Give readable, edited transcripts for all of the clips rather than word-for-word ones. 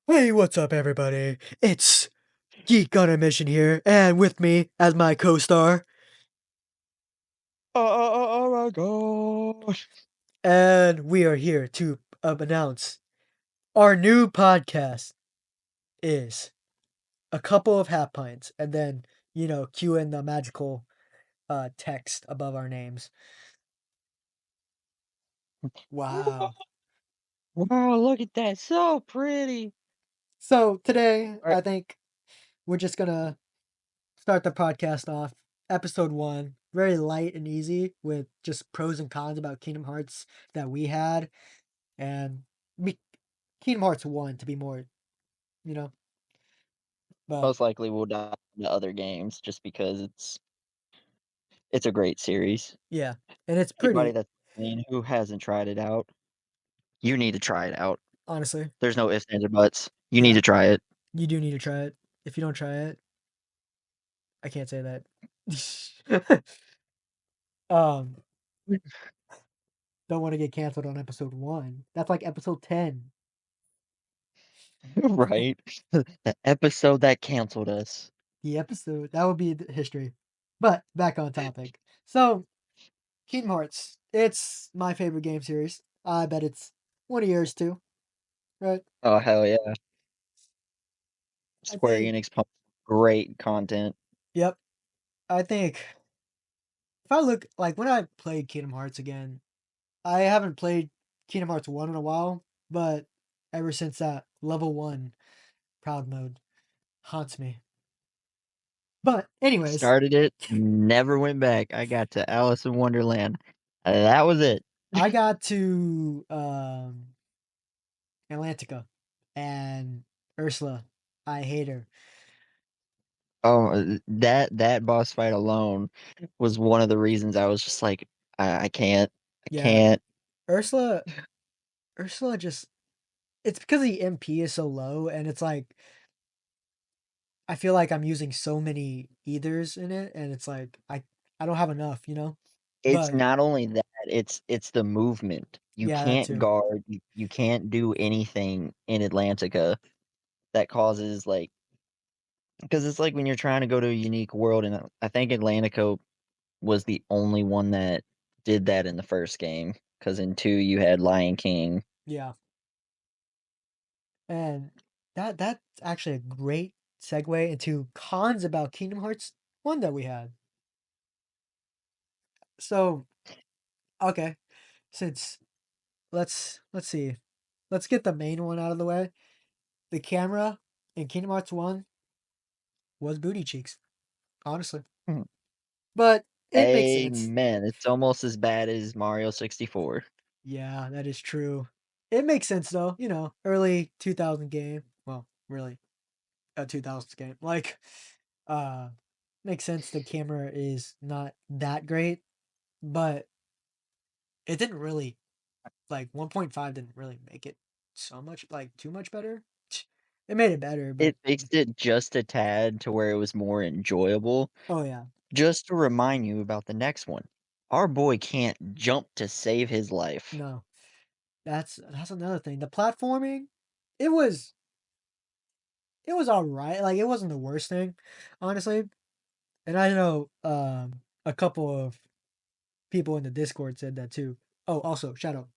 Hey, what's up, everybody? It's Geek on a mission here, and with me as my co-star, Oh my gosh. and we are here to announce our new podcast is a couple of half pints, and then cue in the magical text above our names. Wow. Wow, look at that. So pretty. So today, All right. I think we're just gonna start the podcast off. Episode 1, very light and easy with just pros and cons about Kingdom Hearts that we had. And Kingdom Hearts 1 to be more, you know. But Most likely we'll dive into other games just because it's a great series. yeah, and it's Anybody pretty, that's listening who hasn't tried it out, you need to try it out. honestly. There's no ifs, ands, or buts. You need Yeah, to try it. you do need to try it. If you don't try it, I can't say that. um, don't want to get canceled on episode 1. That's like episode 10. Right? The episode that canceled us. The episode that would be the history. But back on topic. So, Kingdom Hearts. It's my favorite game series. I bet it's one of yours too, right? Oh hell yeah. I Square think. Enix pumps great content. Yep. I think if I look like when I played Kingdom Hearts again, I haven't played Kingdom Hearts 1 in a while, but ever since that level 1 proud mode haunts me. But anyways, Started it, never went back. I got to Alice in Wonderland. That was it. I got to Atlantica and Ursula. I hate her. Oh, that boss fight alone was one of the reasons I was just like, I can't, I Yeah, can't. Ursula just it's because the MP is so low and it's like I feel like I'm using so many ethers in it and it's like I don't have enough, you know? It's But not only that, it's the movement. You yeah, that can't too. guard, you can't do anything in Atlantica that causes like, because it's like when you're trying to go to a unique world, and I think Atlantica was the only one that did that in the first game. Because in 2 you had Lion King. Yeah. And that's actually a great segue into cons about Kingdom Hearts 1 that we had. So, okay, since let's see. Let's get the main one out of the way. The camera in Kingdom Hearts 1 was booty cheeks, honestly. But it makes sense. Amen. It's almost as bad as Mario 64. Yeah, that is true. It makes sense though, early 2000 game. Well, really a 2000s game. Like uh makes sense the camera is not that great, but it didn't really like 1.5 didn't really make it so much like too much better. It made it better, but It fixed it just a tad to where it was more enjoyable. oh yeah. Just to remind you about the next one. Our boy can't jump to save his life. No. That's another thing. The platforming, it was it was all right. Like it wasn't the worst thing, honestly. And I know a couple of people in the Discord said that too. Oh, also shout out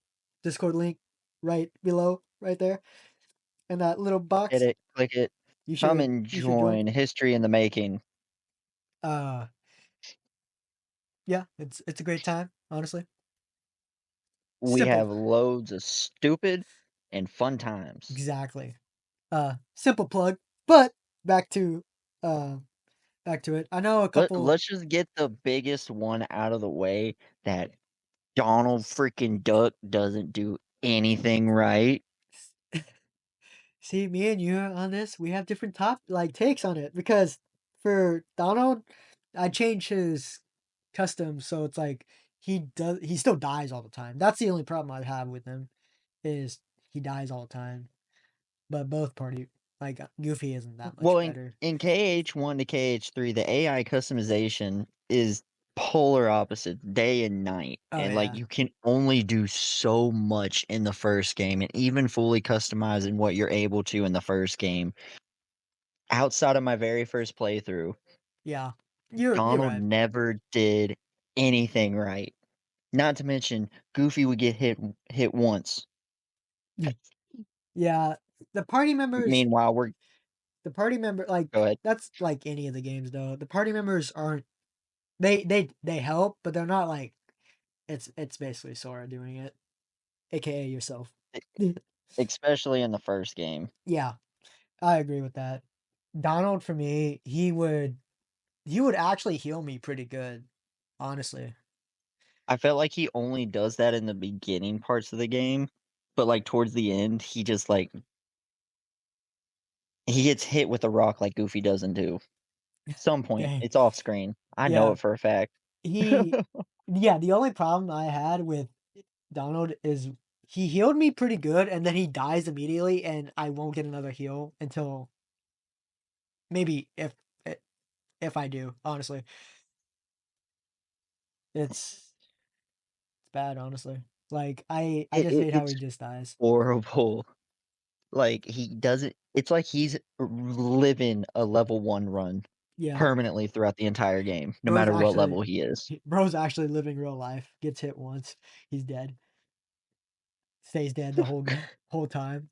Discord link right below, right there, in that little Hit box. it, click it, You come should and you should join. join History in the Making. Uh, yeah, it's a great time, honestly. We Simple, have loads of stupid and fun times. exactly. Simple plug, but back to uh back to it. I know a couple. Let's just get the biggest one out of the way, that Donald freaking Duck doesn't do anything right. See, me and you on this, we have different takes on it because for Donald, I changed his custom so it's like he still dies all the time. That's the only problem I have with him is he dies all the time. But both party like Goofy isn't that much Well, better. in KH1 to KH3, the AI customization is polar opposites, day and night, Oh, and, like, yeah. you can only do so much in the first game, and even fully customizing what you're able to in the first game. Outside of my very first playthrough, Yeah. You're Donald right. never did anything right. Not to mention, Goofy would get hit once. Yeah. The party members Meanwhile, we're like, go ahead. that's like any of the games, though. The party members aren't they help, but they're not like it's basically Sora doing it, AKA yourself. E especially in the first game. Yeah, I agree with that. Donald, for me, he would actually heal me pretty good, honestly. I felt like he only does that in the beginning parts of the game, but, like, towards the end, he just, like he gets hit with a rock like Goofy doesn't do. Some point, Dang. it's off screen. I know Yeah. it for a fact. He yeah, the only problem I had with Donald is he healed me pretty good, and then he dies immediately, and I won't get another heal until maybe I if I do, honestly. It's bad, honestly. Like, I just hate how It's he just dies. horrible. Like, he doesn't it's like he's living a level 1 run Yeah. permanently throughout the entire game, no matter what level he is. Bro's actually living real life, gets hit once, he's dead, stays dead the whole whole time.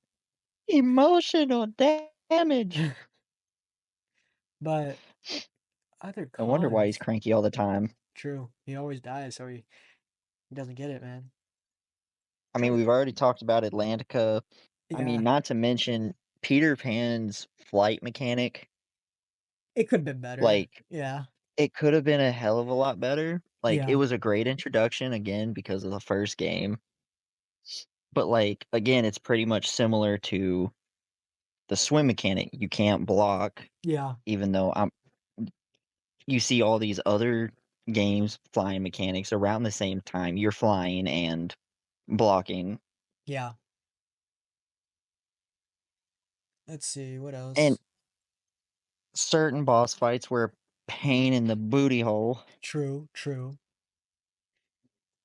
Emotional damage. But other I wonder why he's cons, cranky all the time. true, he always dies, so he doesn't get it, man. I mean, Trying to we've already talked about Atlantica. I mean, yeah, not to mention Peter Pan's flight mechanic, it could've been better. like, Yeah, it could have been a hell of a lot better. Like, it yeah, was a great introduction, again, because of the first game, but, like, again, it's pretty much similar to the swim mechanic. You can't block, yeah, even though you see all these other games flying mechanics around the same time. You're flying and blocking, yeah. Let's see, what and else? certain boss fights were a pain in the booty hole. True, true.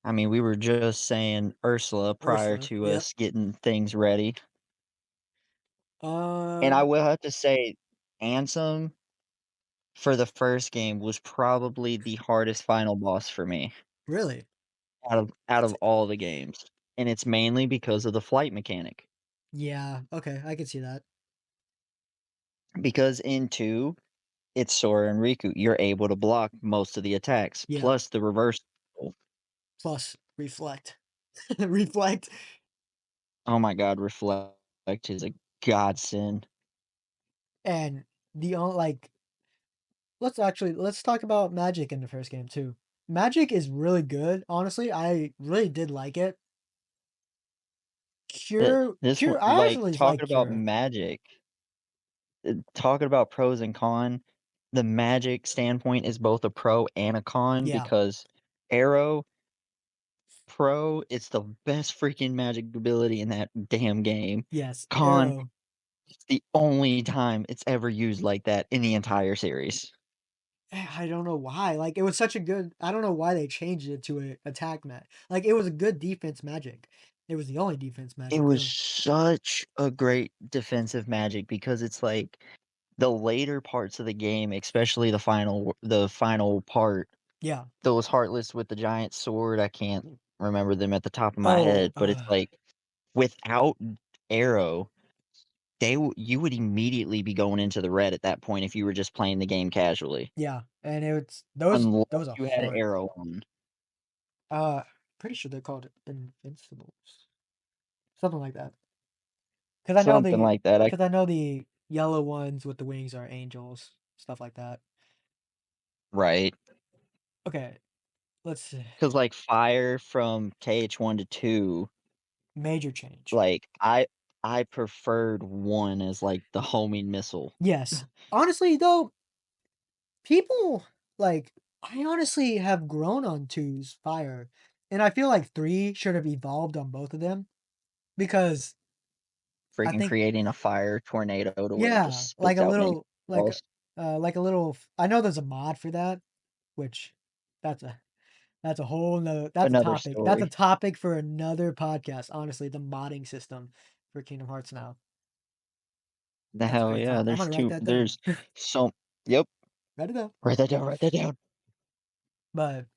I mean, we were just saying Ursula prior Ursula, to yep. us getting things ready, and I Um, will have to say Ansem for the first game was probably the hardest final boss for me really? out of That's all the games, and it's mainly because of the flight mechanic. yeah, okay, I can see that. Because in 2, it's Sora and Riku. You're able to block most of the attacks, Yeah, plus the reverse. plus reflect. Reflect, Oh my god, Reflect is a godsend. and the only like let's talk about magic in the first game too. Magic is really good, honestly, I really did like it. This one Cure I like, actually like talking about Cure. magic, talking about pros and con, the magic standpoint is both a pro and a con Yeah, because Arrow Pro, it's the best freaking magic ability in that damn game. yes, Con, Arrow. it's the only time it's ever used like that in the entire series. I don't know why, like, it was such a good I don't know why they changed it to a attack like, it was a good defense magic. It was the only defense It magic was too. such a great defensive magic because it's like the later parts of the game, especially the final part, Yeah. those Heartless with the giant sword, I can't remember them at the top of my Oh, head, but it's like, without Arrow, you would immediately be going into the red at that point if you were just playing the game casually, yeah, and it's unless those are you had hard. Arrow on. Uh, pretty sure they're called invincibles, something like that. Because Something like that, I know the yellow ones with the wings are angels, stuff like that. right? Okay, let's see. Because like, Fire from KH1 to 2, Major change. like, I preferred 1 as, like, the homing missile. Yes. Honestly, though, people like I honestly have grown on two's fire, and I feel like three should have evolved on both of them because I Freaking think creating a fire tornado to where it just yeah, spits out mini balls. like a little. I know there's a mod for that, which that's a that's a whole nother that's a Another topic. That's a story. topic for another podcast, honestly, the modding system for Kingdom Hearts now. The That's a hell great yeah, topic. I'm gonna write that down. there's so yep, Write it down. write that down. But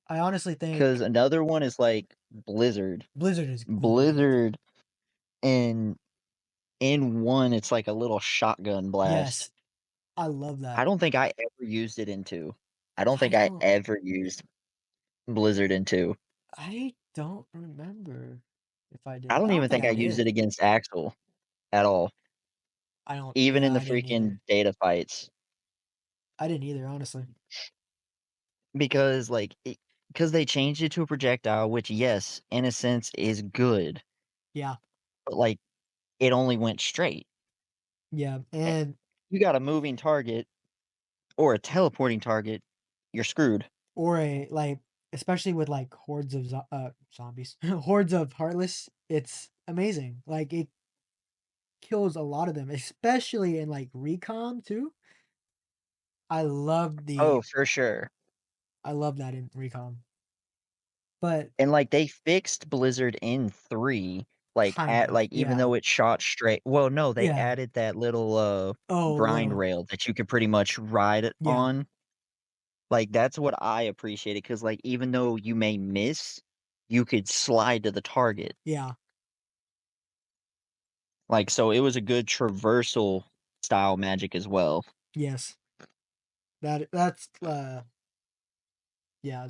I honestly think 'Cause another one is, like, Blizzard. Blizzard is good. Blizzard in in 1, it's like a little shotgun blast. Yes, I love I that. don't think I ever used it in 2. I don't think I I don't ever used Blizzard in 2. I don't remember if I I did. I don't don't even think think I I used it did. against Axel at all, I don't even yeah, in the I didn't either. freaking data fights, I didn't either, honestly. because, like, because they changed it to a projectile, which, yes, in a sense is good, Yeah, but, like, it only went straight. yeah, Eh, and you got a moving target or a teleporting target, you're screwed. or a like, especially with, like, hordes of zombies, hordes of Heartless, it's amazing. Like, it kills a lot of them, especially in, like, Recon too. I love Oh, the for sure. I love that in Recon. But And, like, they fixed Blizzard in 3, like, kind at of, like, even yeah, though it shot straight well, no, they yeah. added that little, Oh, grind little rail that you could pretty much ride it yeah, on. Like, that's what I appreciated because like, even though you may miss, you could slide to the target. yeah, Like, so it was a good traversal style magic as well. yes. That's, yeah,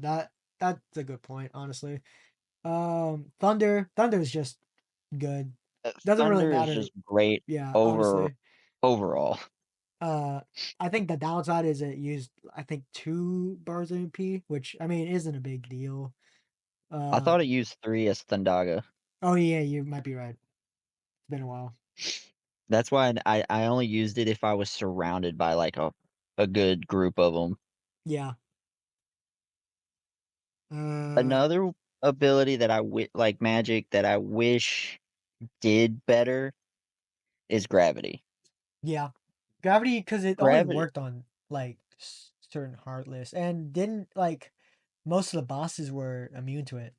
that's a good point, honestly. Thunder is just good. Doesn't really Thunder is matter. just great Yeah, over honestly. overall. Uh, I think the downside is it used, I think, 2 bars of MP, which, I mean, isn't a big deal. I Uh, thought it used 3 as Thundaga. oh, yeah, you might be right. It's been a while. That's why I only used it if I was surrounded by, like, a good group of them. Yeah. Uh, Another ability that like, magic that I wish did better is gravity. yeah. Gravity, because it only Gravity worked on, like, certain Heartless, and didn't, like, most of the bosses were immune to it.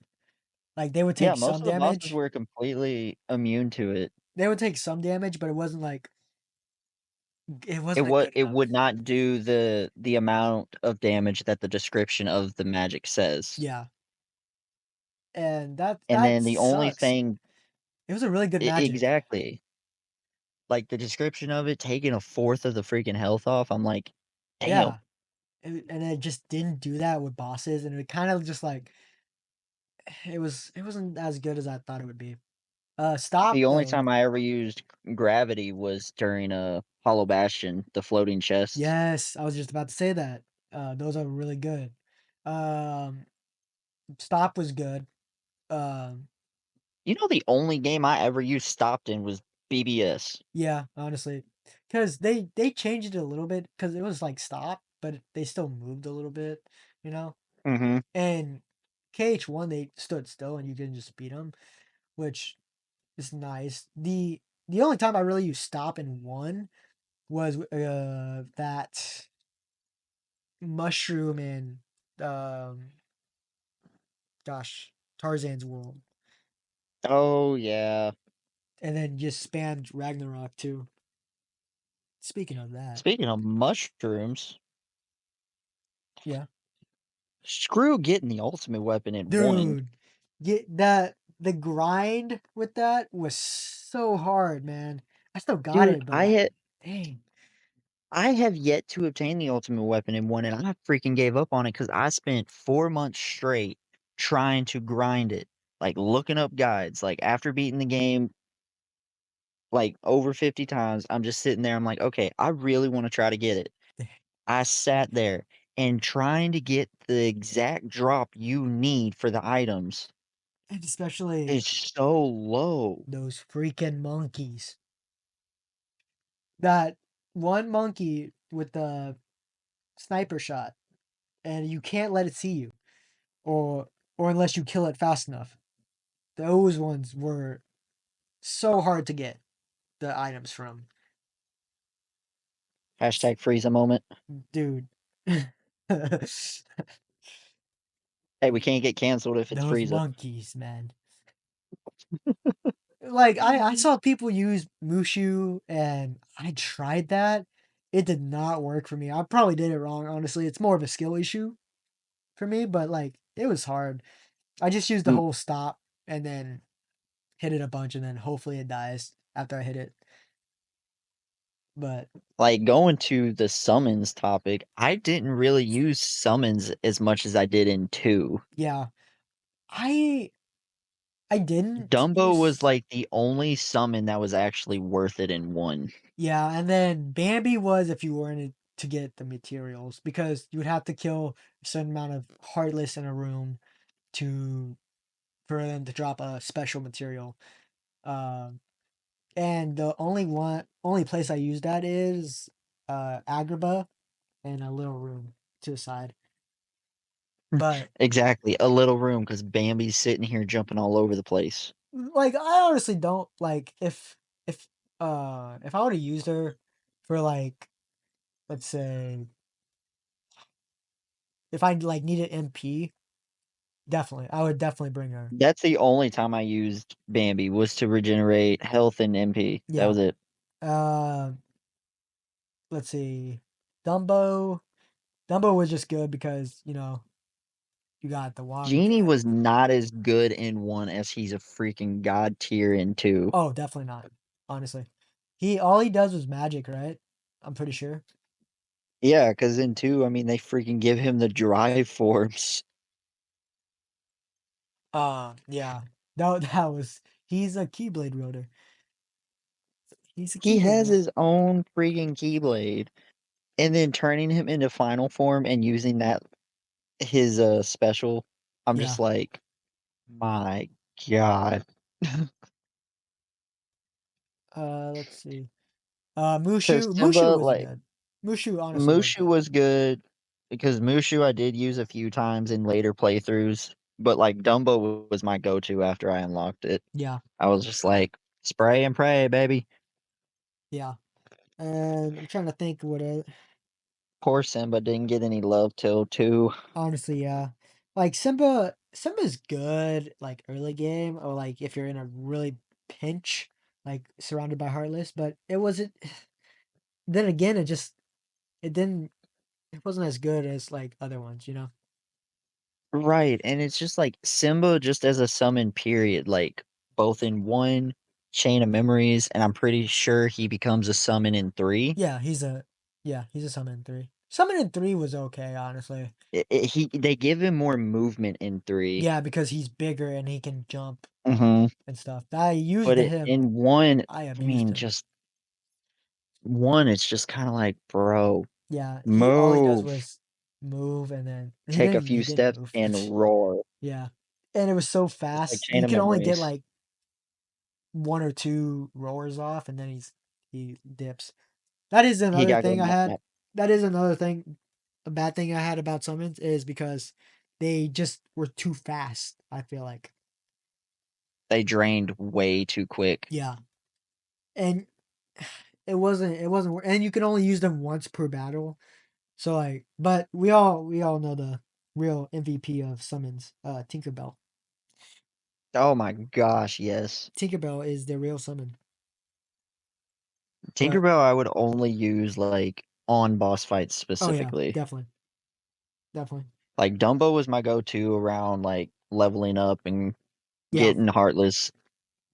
Like, they would yeah, take most some of the bosses damage. were completely immune to it. They would take some damage, but it wasn't good It would enough. not do the amount of damage that the description of the magic says. Yeah, and that And that then the only sucks. thing It was a really good magic. exactly. Like, the description of it taking a fourth of the freaking health off, I'm like, "Damn." Yeah, and it just didn't do that with bosses, and it kind of just like it wasn't as good as I thought it would be. Stop The only though. time I ever used gravity was during, a Hollow Bastion, the floating chests. Yes, I was just about to say that. Those are really good. Um, Stop was good. Um, You know the only game I ever used stopped in was BBS. yeah, honestly, because they changed it a little bit because it was like stop, but they still moved a little bit, you know. Mhm. And KH1 they stood still and you can just beat them, which is nice. The only time I really used stop in one was that mushroom in um gosh, Tarzan's world. Oh, yeah. And then just spammed Ragnarok too. Speaking of that. Speaking of mushrooms, Yeah. screw getting the ultimate weapon in 1. Dude, get that the grind with that was so hard, man. I still got Dude, it, but I dang. I have yet to obtain the ultimate weapon in 1, and I freaking gave up on it because I spent 4 months straight trying to grind it, like, looking up guides, like, after beating the game, like, over 50 times, I'm just sitting there, I'm like, "Okay, I really wanna try to get it." I sat there and trying to get the exact drop you need for the items And especially is so low. those freaking monkeys. That one monkey with the sniper shot, and you can't let it see you, or unless you kill it fast enough. Those ones were so hard to get the items from. Hashtag Frieza moment. Dude. Hey, we can't get canceled if it's Those Frieza. monkeys, man. Like I saw people use Mushu and I tried that. It did not work for me. I probably did it wrong, honestly. It's more of a skill issue for me, but like it was hard. I just used the M whole stop and then hit it a bunch and then hopefully it dies after I hit it. But like, going to the summons topic, I didn't really use summons as much as I did in 2. yeah, I I didn't Dumbo was, use like, the only summon that was actually worth it in 1. yeah, and then Bambi was if you wanted to get the materials because you would have to kill a certain amount of heartless in a room to for them to drop a special material. Um, and the only place I use that is Agrabah and a little room to the side. But Exactly, a little room because Bambi's sitting here jumping all over the place. like I honestly don't like if if I would have used her for like let's say if I like needed MP, definitely I would definitely bring her. That's the only time I used Bambi was to regenerate health and MP. That Yeah. was it. Uh, let's see. Dumbo. Dumbo was just good because you got the water Genie jet. was not as good in 1 as he's a freaking god tier in 2. Oh, definitely not. Honestly, he all he does was magic, right? I'm pretty sure. Yeah, because in 2, I mean, they freaking give him the drive forms. Yeah. That was he's a Keyblade wielder. He's a He Keyblade has wielder. his own freaking Keyblade, and then turning him into final form and using that his, special, I'm Yeah. just like, "My god." Let's see. Because Mushu Simba, wasn't like good. Mushu honestly wasn't Mushu good. was good, because Mushu I did use a few times in later playthroughs, but, like, Dumbo was my go-to after I unlocked it. Yeah. I was just like, "Spray and pray, baby." Yeah. And I'm trying to think what Poor Simba didn't get any love till 2. honestly, yeah. Like Simba's good like early game or like if you're in a really pinch, like surrounded by Heartless, but it wasn't then again it didn't it wasn't as good as like other ones. Right, and it's just like Simba just as a summon period, like, both in 1, Chain of Memories, and I'm pretty sure he becomes a summon in 3. Yeah, he's a summon 3. Summon in 3 was okay, honestly. They give him more movement in 3. Yeah, because he's bigger and he can jump Mhm, and stuff. I used but him. in 1, I I abused mean, him. just 1, it's just kinda like, "Bro, Yeah, he all he does move, was move and then take a he few didn't steps move. and roar." Yeah. And it was so Just like fast. Chain He of could only get Memories. like one or two roars off and then he dips. That is He another gotta go thing I nap had. nap. That is another thing a bad thing I had about summons is because they just were too fast, I feel like. They drained way too quick. Yeah. And it wasn't and you can only use them once per battle. So like but we all know the real MVP of summons, Tinkerbell. Oh my gosh, yes. Tinkerbell is the real summon. But Tinkerbell, I would only use, like, on boss fights oh yeah, specifically. definitely. Definitely. Like, Dumbo was my go-to around, like, leveling up and Yeah, getting Heartless,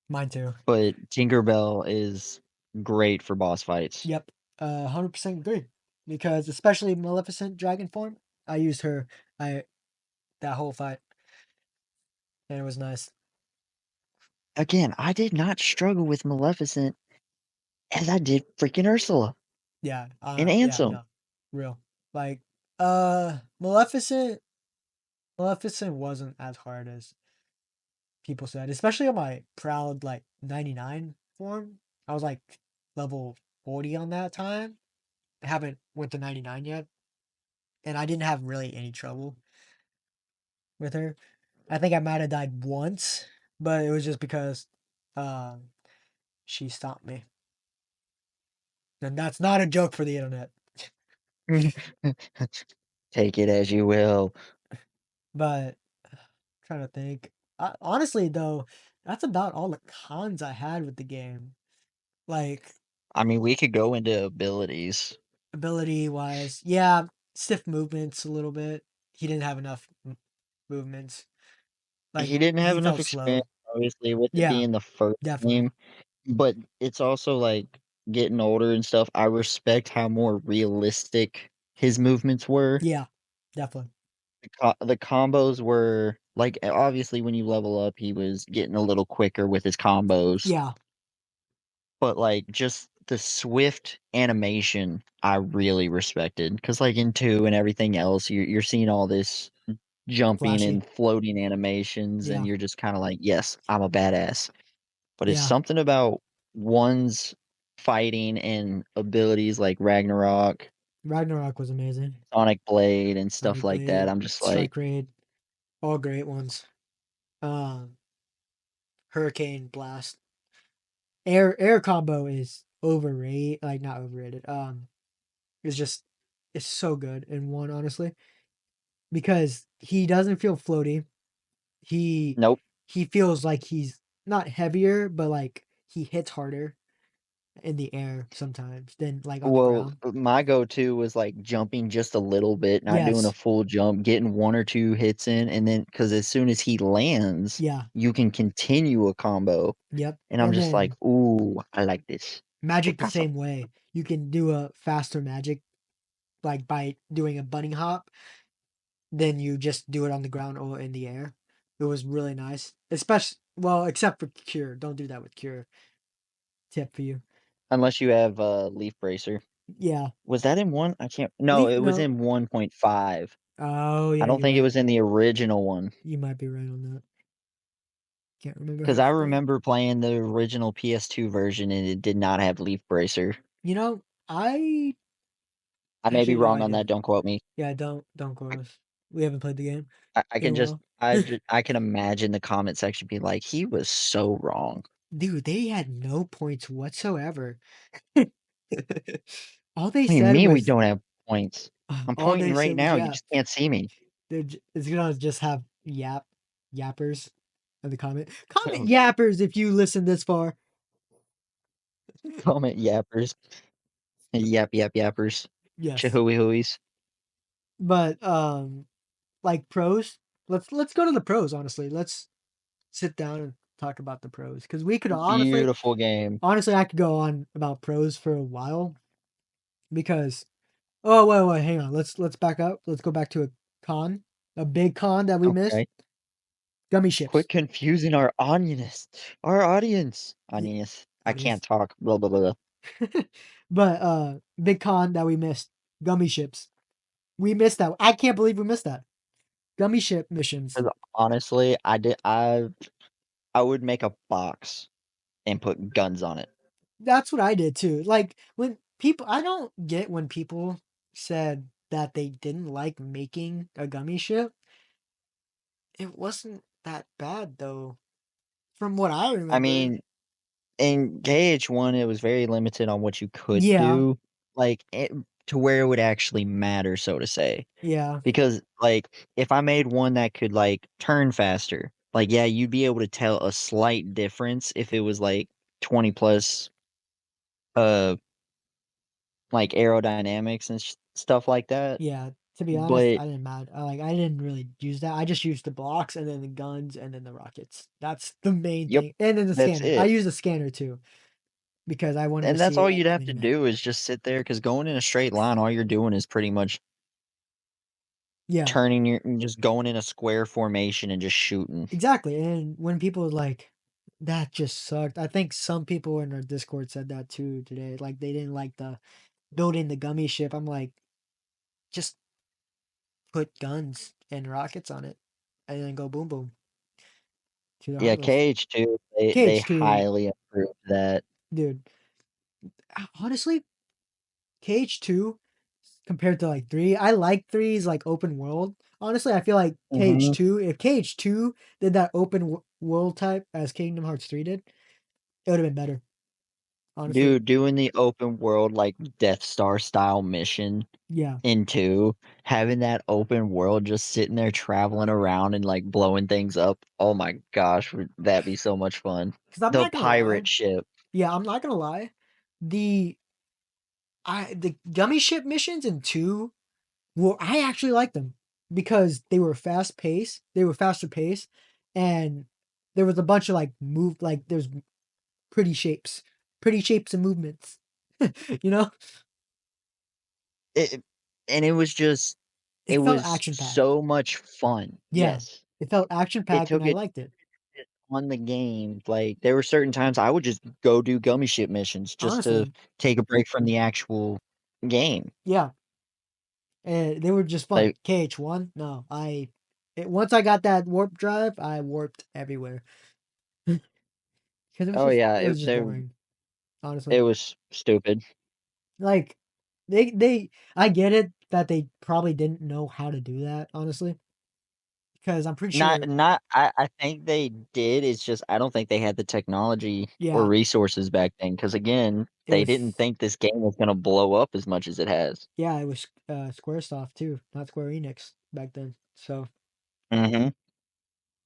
mine too. but Tinkerbell is great for boss fights. Yep. 100% agree. Because especially Maleficent dragon form, I used her I that whole fight and it was nice. Again, I did not struggle with Maleficent as I did freaking Ursula Yeah, and yeah, Ansem. no. Real. Like Maleficent wasn't as hard as people said, especially on my proud like 99 form. I was like level 40 on that time. I haven't went to 99 yet, and I didn't have really any trouble with her. I think I might have died once, but it was just because um she stopped me. And that's not a joke for the internet. Take it as you will. But trying to think. Honestly, though, that's about all the cons I had with the game. Like I mean, we could go into abilities. ability wise, yeah, stiff movements a little bit. He didn't have enough movements. Like He didn't have he enough felt experience, slow. obviously, with it Yeah, being the first definitely. game, but it's also, like, getting older and stuff, I respect how more realistic his movements were. Yeah, definitely. The combos were like, obviously, when you level up, he was getting a little quicker with his combos, Yeah, but, like, just the swift animation, I really respected because, like, in 2 and everything else, you're seeing all this jumping flashy. and floating animations, and Yeah, you're just kinda like, "Yes, I'm a badass." But it's yeah. something about one's fighting and abilities like Ragnarok, Ragnarok was amazing. Sonic Blade, and stuff Sonic like that, Blade, I'm just like, Strike Raid, all great ones. Um, Hurricane Blast. Air combo is overrated, like not overrated. It's just it's so good in one, honestly, because he doesn't feel floaty. He "Nope." he feels like he's not heavier, but like he hits harder in the air sometimes than like on the Well, ground. my go-to was, like, jumping just a little bit, not doing a Yes. full jump, getting 1 or 2 hits in, and then because as soon as he lands, Yeah. you can continue a combo, Yep. and I'm And just like, then "Ooh, I like this." magic the Picasso. same way. You can do a faster magic like by doing a bunny hop, then you just do it on the ground or in the air. It was really nice. Especially well, except for Cure. Don't do that with Cure. Tip for you. Unless you have, Leaf Bracer. Yeah. Was that in 1? I can't no, it was No. in 1.5. Oh I yeah, don't you're think it right. was in the original one. You might be right on that. Can't remember Because half I of them. remember playing the original PS2 version, and it did not have Leaf Bracer. You know, I I may be actually no, wrong I on did. that, don't quote me. Yeah, don't quote us. We haven't played the game I in a can just while. I can imagine the comment section be like, "He was so wrong." Dude, they had no points whatsoever. All they What do you said mean we was don't have points? I'm all pointing they right said was now, you yeah. just can't see me. It's gonna just have yappers in the comment. Comment yappers if you listen this far. Comment yappers. Yappers. Yes. Chihooey hooies. But like pros, let's go to the pros, honestly. Let's sit down and talk about the pros. Because we could Beautiful game. honestly I could go on about pros for a while because oh wait, hang on. Let's back up. Let's go back to a con. A big con that we missed. Okay. Gummy Quit ships. confusing our audience. Y- Audience. I can't Audience. talk. Blah blah blah. But big con that we missed. Gummy ships. We missed that. I can't believe we missed that. Gummy ship missions. 'Cause honestly, I would make a box and put guns on it. That's what I did too. Like when people I don't get when people said that they didn't like making a gummy ship. It wasn't that bad though, from what I I remember. mean, in KH1, it was very limited on what you could Yeah, do, like, to where it would actually matter, so to say. yeah, Because, like, if I made one that could, like, turn faster, like, yeah, you'd be able to tell a slight difference if it was, like, 20 plus, uh, like, aerodynamics and stuff like that, yeah. To be honest, but I didn't mad. I didn't really use that. I just used the blocks and then the guns and then the rockets. That's the main yep, thing. And then the that's scanner. I it. use the scanner too because I wanted to And that's see all like you'd have to mini map. do is just sit there, because going in a straight line, all you're doing is pretty much Yeah, turning your just going in a square formation and just shooting. exactly. And when people were like, that just sucked. I think some people in our Discord said that too today. Like they didn't like the building the gummy ship. I'm like, just put guns and rockets on it and then go boom boom to the Yeah, heartless. KH2, they KH2, highly improved that. dude. Honestly, KH2 compared to like 3, I like 3's like open world. Honestly, I feel like Mhm. KH2, if KH2 did that open world type as Kingdom Hearts 3 did, it would have been better. honestly. Dude, doing the open world, like, Death Star style mission Yeah, in 2, having that open world just sitting there traveling around and, like, blowing things up, oh my gosh, would that be so much fun. because I'm The not gonna lie. pirate ship. Yeah, I'm not gonna lie. The the gummy ship missions in 2, well, I actually liked them because they were fast paced, they were faster paced, and there was a bunch of, like, there's pretty shapes and movements, you know? It and it was just It it felt was action-packed. so much fun, Yeah, yes. it felt It action-packed, and took I it liked it, on the game, like, there were certain times I would just go do gummy ship missions just to honestly. take a break from the actual game, Yeah, and they were just fun. like KH1? No, once I got that warp drive, I warped everywhere because oh, yeah, it was just there boring, it honestly. was stupid. Like, they I get it that they probably didn't know how to do that, honestly, because I'm pretty sure. Not I think they did, it's just I don't think they had the technology or Yeah, resources back then. Because again, it they was didn't think this game was gonna blow up as much as it has. yeah, it was, Squaresoft too, not Square Enix back then, so Mhm.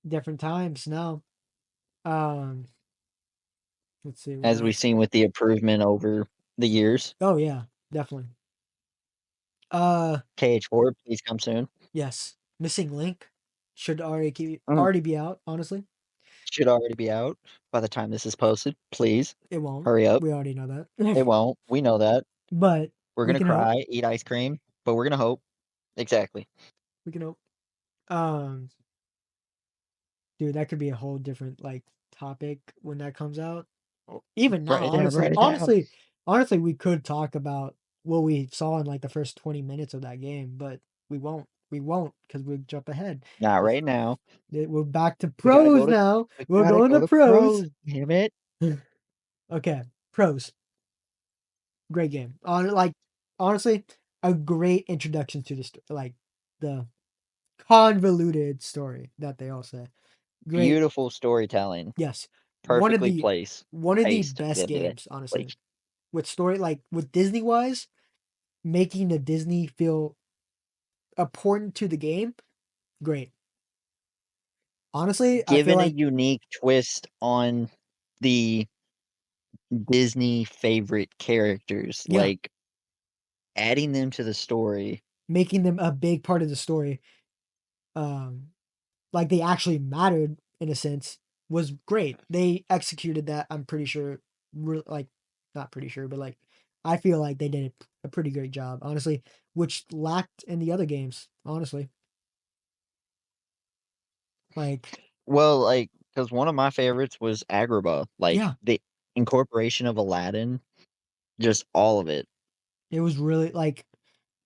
different times now. Um, let's see what As we've else. seen with the improvement over the years. Oh, yeah, definitely. Uh, KH4, please come soon. yes, Missing Link should Mm, already be out, honestly. should already be out by the time this is posted, please. It won't, Hurry up. we already know that. It won't, we know that. But We're we gonna can hope, cry, eat ice cream, but we're gonna hope. Exactly. we can hope. Um, dude, that could be a whole different, like, topic when that comes out. Or even now, Write it down, write it down. honestly, we could talk about what we saw in, like, the first 20 minutes of that game, but we won't. We won't because 'cause we'll jump ahead. Not 'Cause right now. we're back to We gotta go pros to now. we We're gotta going go to to pros. pros, damn it. Okay, pros. Great game. Honestly, a great introduction to the like, the convoluted story that they all say. Great. Beautiful storytelling, Yes. perfectly placed, One of the paced, best blah, blah, blah, games, honestly. placed. With story, like, with Disney-wise, making the Disney feel important to the game, great. Honestly, I feel Given a like, unique twist on the Disney favorite characters, yeah, like, adding them to the story. making them a big part of the story, um, like, they actually mattered in a sense, was great. They executed that, I'm pretty sure, like, not pretty sure, but, like, I feel like they did a pretty great job, honestly, which lacked in the other games, honestly. Like, Well, like, because one of my favorites was Agrabah, like, yeah, the incorporation of Aladdin, just all of it. it was really, like,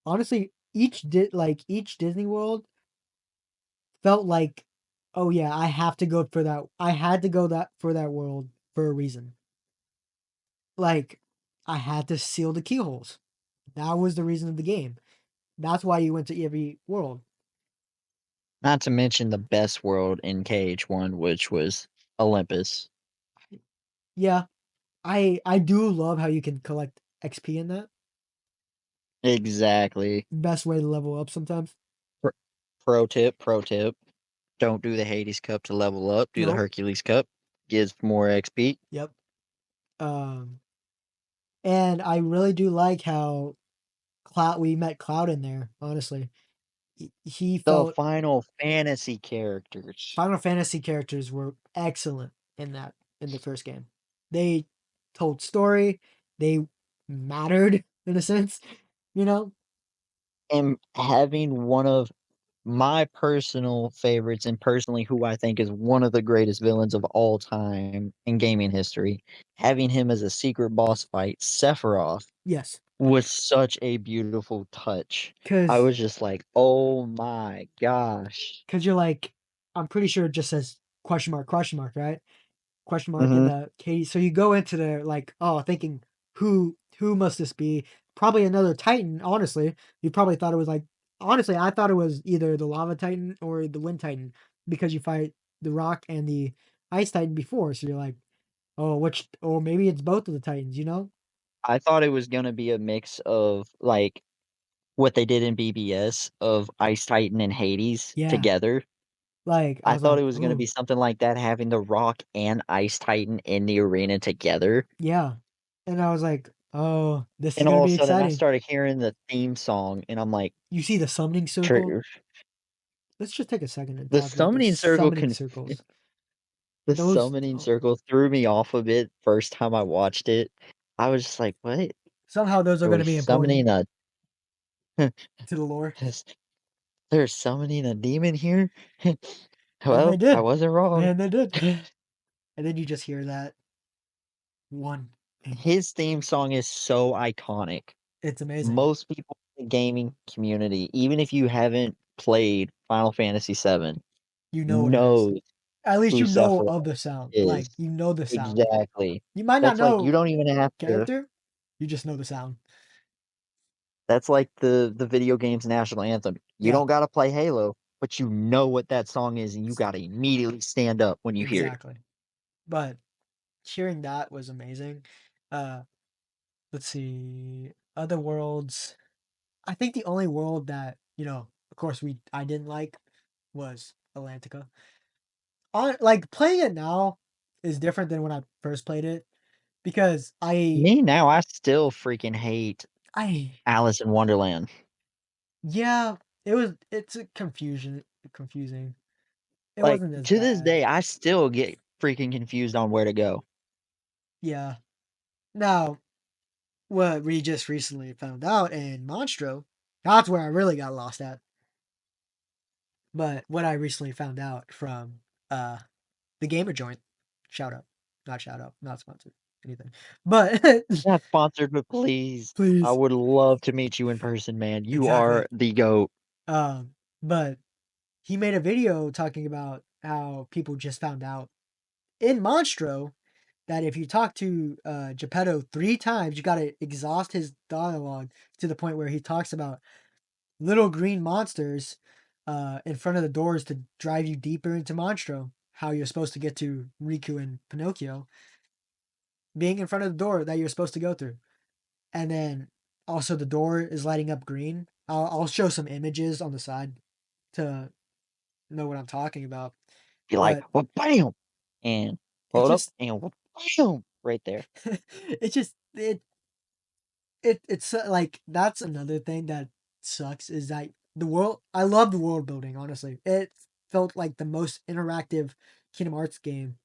honestly, each Disney World felt like, "Oh, yeah, I have to go for that I had to go that for that world for a reason." Like, I had to seal the keyholes. That was the reason of the game. That's why you went to every world. Not to mention the best world in KH1, which was Olympus. Yeah, I do love how you can collect XP in that. Exactly. Best way to level up sometimes. Pr pro tip, don't do the Hades Cup to level up, do the Nope. Hercules Cup, gives more XP. Yep. Um, and I really do like how Cloud we met Cloud in there, honestly. He The felt Final Fantasy characters. Final Fantasy characters were excellent in the first game. They told story, they mattered in a sense, you know? And having one of my personal favorites and personally who I think is one of the greatest villains of all time in gaming history, having him as a secret boss fight, Sephiroth, Yes, was such a beautiful touch. I because was just like, "Oh my gosh." you're like, I'm pretty sure it just says question mark, right? Question mark in Mhm. the case. So you go into there like, oh, thinking who must this be? Probably another Titan. Honestly, you probably thought it was like. Honestly, I thought it was either the Lava Titan or the Wind Titan because you fight the Rock and the Ice Titan before. So you're like, Oh, which or maybe it's both of the Titans, you know? I thought it was gonna be a mix of, like, what they did in BBS of Ice Titan and Hades Yeah, together. like, I I was thought like, it was gonna be "Ooh." something like that, having The Rock and Ice Titan in the arena together, Yeah, and I was like, "Oh, this is and gonna all of be a sudden, I exciting." started hearing the theme song, and I'm like, You see the summoning circle? "True." Let's just take a second and The talk about the summoning circle summoning can circles. the Those summoning oh, circle threw me off a bit first time I watched it. I was just like, "What? somehow those are Are we gonna be important summoning a to the lore, is they're summoning a demon here?" and they Well, I did, wasn't wrong. and they did, and then you just hear that one, and His theme song is so iconic. it's amazing. Most people in the gaming community, even if you haven't played Final Fantasy VII, You know what it is. knows At least who you know Sephiroth of the sound, is. like, you know the sound. Exactly. You might not That's like you know don't even have to character, you just know the sound. that's like the video game's national anthem. You Yeah, don't gotta play Halo, but you know what that song is, and you gotta immediately stand up when you hear it. exactly. But hearing that was amazing. Uh, let's see, other worlds. I think the only world that, of course I didn't like was Atlantica. On like playing it now is different than when I first played it because Me, now, I still freaking hate I Alice in Wonderland. yeah, it's a confusing. It Like, wasn't as to this bad. day, I still get freaking confused on where to go. Yeah. Now, what we just recently found out in Monstro, that's where I really got lost at. But what I recently found out from the gamer joint, shout out, not shout out, not sponsored, anything. But Not sponsored, but please, I please, would love to meet you in person, man. You are exactly. the GOAT. But he made a video talking about how people just found out in Monstro that if you talk to Geppetto 3 times, you gotta exhaust his dialogue to the point where he talks about little green monsters in front of the doors to drive you deeper into Monstro. How you're supposed to get to Riku and Pinocchio, being in front of the door that you're supposed to go through. And then also the door is lighting up green. I'll show some images on the side to know what I'm talking about. Be like, But "Well, bam!" And it hold up, just and well, bam! Right there. it just it's like that's another thing that sucks is that the world I love the world building, honestly. It felt like the most interactive Kingdom Hearts game.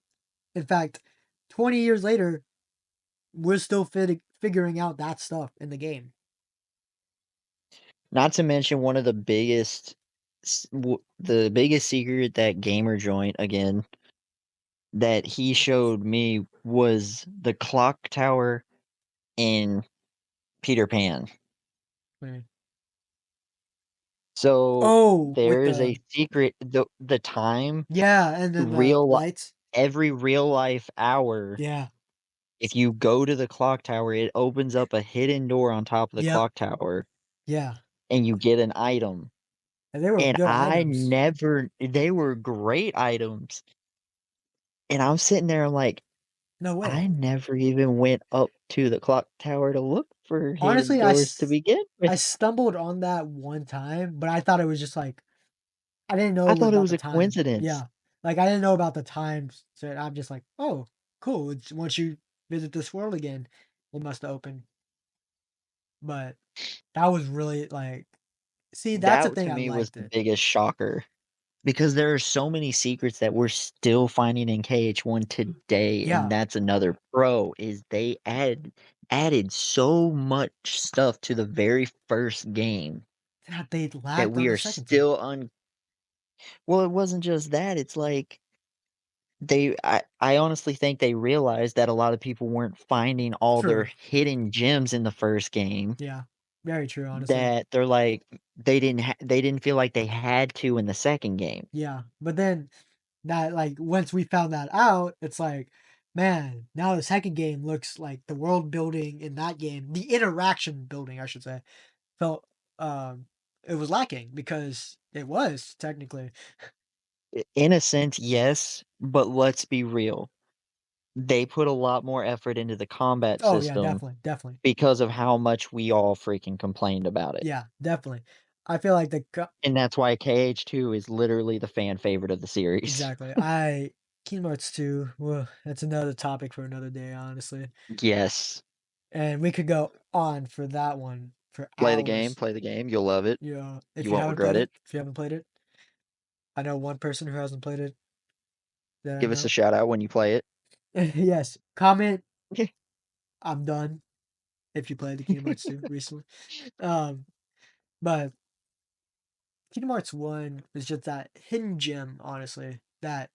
In fact, 20 years later, we're still figuring out that stuff in the game. Not to mention one of the biggest secret that Gamer Joint, again, that he showed me was the clock tower in Peter Pan. Right. So, Oh, with there is a the secret the time, yeah, and then the real li lights. every real life hour, Yeah. if you go to the clock tower, it opens up a hidden door on top of the Yep. clock tower, Yeah. and you get an item, And they were and good items. they were great items, and I'm sitting there, I'm like, No way. "I never even went up to the clock tower to look for hidden Honestly, doors to begin I with." stumbled on that one time, but I thought it was just like I didn't know I it was thought it about was the a time. coincidence. Yeah. Like I didn't know about the times. So I'm just like, "Oh, cool. It's once you visit this world again, it must open." But that was really like see, that's the That thing to I me was liked the it. biggest shocker. Because there are so many secrets that we're still finding in KH1 today, and Yeah. that's another pro, is they added so much stuff to the very first game That they that lacked on we the are second two. still un well, it wasn't just that, it's like I honestly think they realized that a lot of people weren't finding all their True. hidden gems in the first game, Yeah. Very true, honestly. that they're like they didn't feel like they had to in the second game. Yeah. But then that like once we found that out, it's like, man, now the second game looks like the world building in that game, the interaction building, I should say, felt um it was lacking because it was technically. In a sense, yes, but let's be real. they put a lot more effort into the combat Oh yeah, system definitely, definitely. because of how much we all freaking complained about it. Yeah, definitely. I feel like And that's why KH2 is literally the fan favorite of the series. exactly. Kingdom Hearts 2, well, that's another topic for another day, honestly. Yes. And we could go on for that one for hours. Play the game, you'll love it. Yeah, if You you won't haven't played regret it, it. if you haven't played it, I know one person who hasn't played it that I Give us a know. shout out when you play it. Yes, comment. I'm done. If you played the Kingdom Hearts 2 recently, um, but Kingdom Hearts 1 is just that hidden gem, honestly. That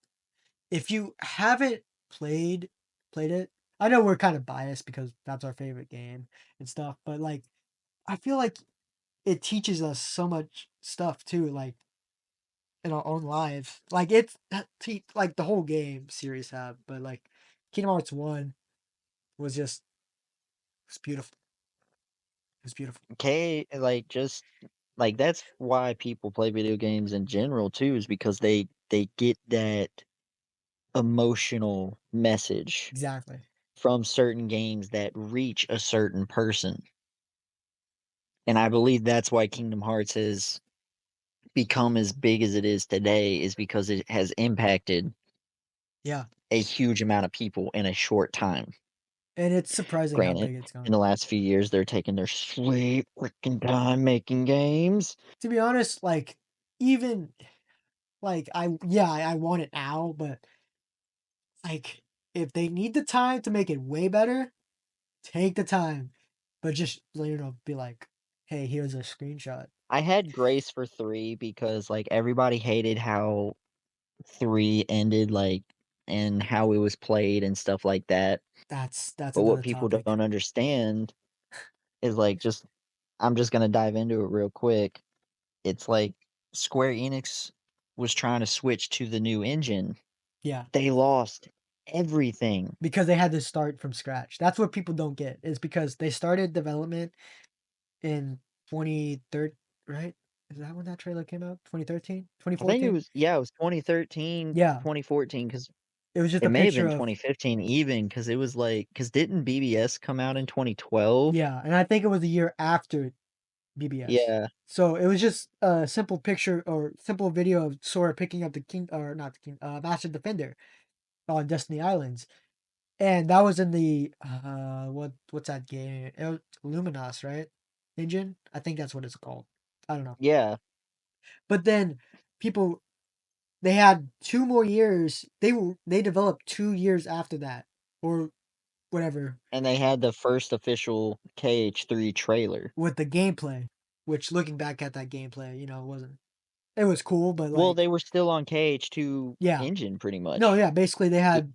if you haven't played it, I know we're kind of biased because that's our favorite game and stuff, but like I feel like it teaches us so much stuff too, like in our own lives. Like it's like the whole game series have, but like Kingdom Hearts 1 was just it's beautiful. It's beautiful. Like, just like, that's why people play video games in general too, is because they get that emotional message Exactly. from certain games that reach a certain person. And I believe that's why Kingdom Hearts has become as big as it is today, is because it has impacted Yeah. a huge amount of people in a short time. And it's surprising how Granted, big it's in gone. the last few years, they're taking their sweet freaking time making games. To be honest, like even like I want it now, but like if they need the time to make it way better, take the time. But just be like, hey, here's a screenshot. I had grace for 3 because, like, everybody hated how 3 ended, like, and how it was played and stuff like that. That's But what another people topic. don't understand is, like, just I'm just gonna dive into it real quick. It's like Square Enix was trying to switch to the new engine. Yeah. They lost everything. Because they had to start from scratch. That's what people don't get. Is because they started development in 2013, right? Is that when that trailer came out? 2013? I think it 2014? was, yeah, it was 2013, Yeah. 2014, because It was just it a may have picture been of 2015 even, because it was like, because didn't BBS come out in 2012? yeah, and I think it was a year after BBS. Yeah, So it was just a simple picture or simple video of Sora picking up the king or not the king, Master Defender on Destiny Islands, and that was in the what's that game? It was Luminos, right? Engine, I think that's what it's called. I don't know, yeah, but then people they had 2 more years. They developed 2 years after that or whatever and they had the first official KH3 trailer. with the gameplay. Which looking back at that gameplay, it wasn't. It was cool, but Well, like they were still on KH2 yeah, engine pretty no, much. yeah, basically It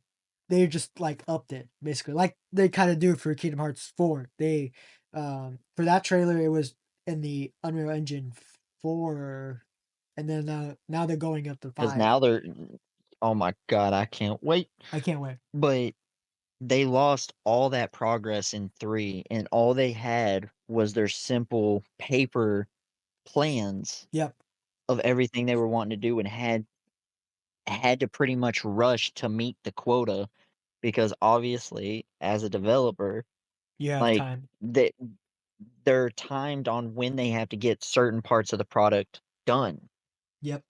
they just like upped it basically. Like they kind of do for Kingdom Hearts 4. They for that trailer it was in the Unreal Engine 4 and then now they're going up to 'Cause 5. now they're oh my god, I can't wait. I can't wait. But they lost all that progress in 3, and all they had was their simple paper plans Yep. of everything they were wanting to do, and had to pretty much rush to meet the quota because obviously, as a developer, You have like, time. they're timed on when they have to get certain parts of the product done. Yep.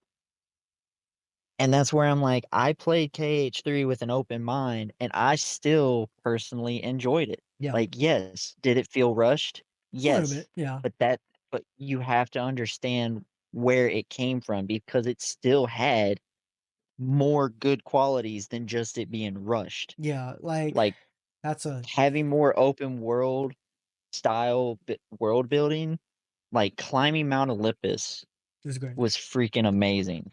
And that's where I'm like, I played KH3 with an open mind, and I still personally enjoyed it. Yeah. Like, yes, did it feel rushed? A little Yes, bit. Yeah. but that but you have to understand where it came from because it still had more good qualities than just it being rushed. Yeah, like Like, that's a having more open world style world building, like climbing Mount Olympus it was great. was freaking amazing.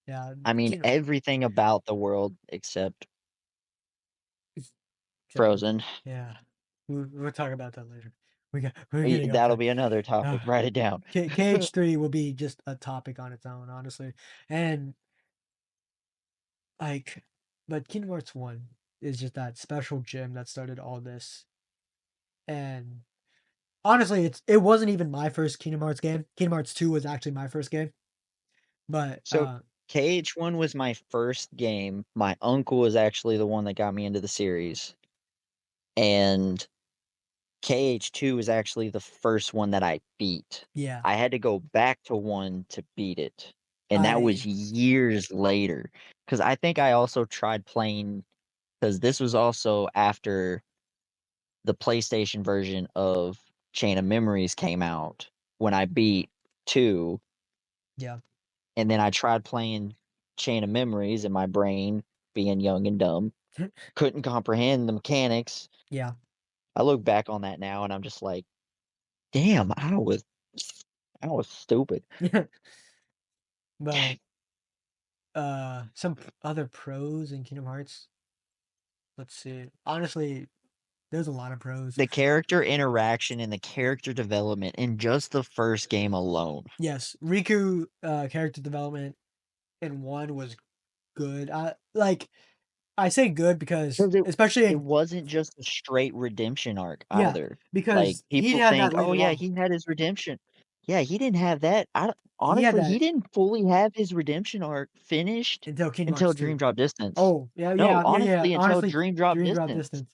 Yeah, I mean, Kingdom everything about the world except except for Frozen. yeah. We'll talk about that later. We're getting off That'll track. be another Uh, topic. Write it down. KH3 will be just a topic on its own, honestly. And like but Kingdom Hearts 1 is just that special gem that started all this. And honestly, it wasn't even my first Kingdom Hearts game. Kingdom Hearts 2 was actually my first game. But So KH1 was my first game. My uncle was actually the one that got me into the series, and KH2 was actually the first one that I beat. Yeah. I had to go back to 1 to beat it, and that was I years later. Because I think I also tried playing, because this was also after the PlayStation version of Chain of Memories came out when I beat 2, yeah. and then I tried playing Chain of Memories, and my brain, being young and dumb, couldn't comprehend the mechanics. Yeah. I look back on that now and I'm just like, "Damn, I was stupid." But some other pros in Kingdom Hearts. Let's see. Honestly, there's a lot of pros. The character interaction and the character development in just the first game alone. Yes, Riku character development in one was good. I say good because 'Cause it especially it in wasn't just a straight redemption arc yeah, either. Like, because he people had that think, "Oh, later yeah, on. he had his redemption." Yeah, he didn't have that. I don't He had honestly, he that didn't fully have his redemption arc finished until Kingdom until Hearts Dream 2. Drop Distance. Oh, yeah, No, yeah, yeah, yeah. honestly, until Honestly, Dream Drop Dream Drop Distance. Distance.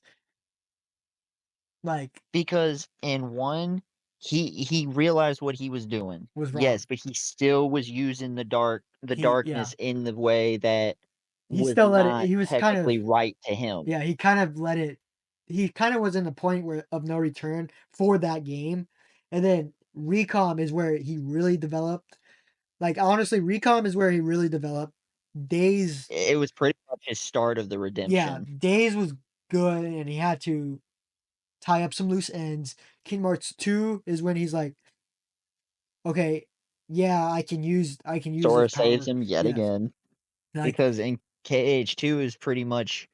Like Because in 1, he realized what he was doing. was Yes, wrong. but he still was using the Yeah. darkness in the way that He was still let it not he was kind of technically right to him. yeah, he kind of let it he kind of was in the point where of no return for that game. And then Recom is where he really developed. Like honestly, Recom is where he really developed. Days, It was pretty much his start of the yeah, redemption. Days was good and he had to tie up some loose ends. Kingdom Hearts 2 is when he's like, okay, yeah, I can use this Sora saves power. him yet Yes. again, Like, because in KH2 is pretty much,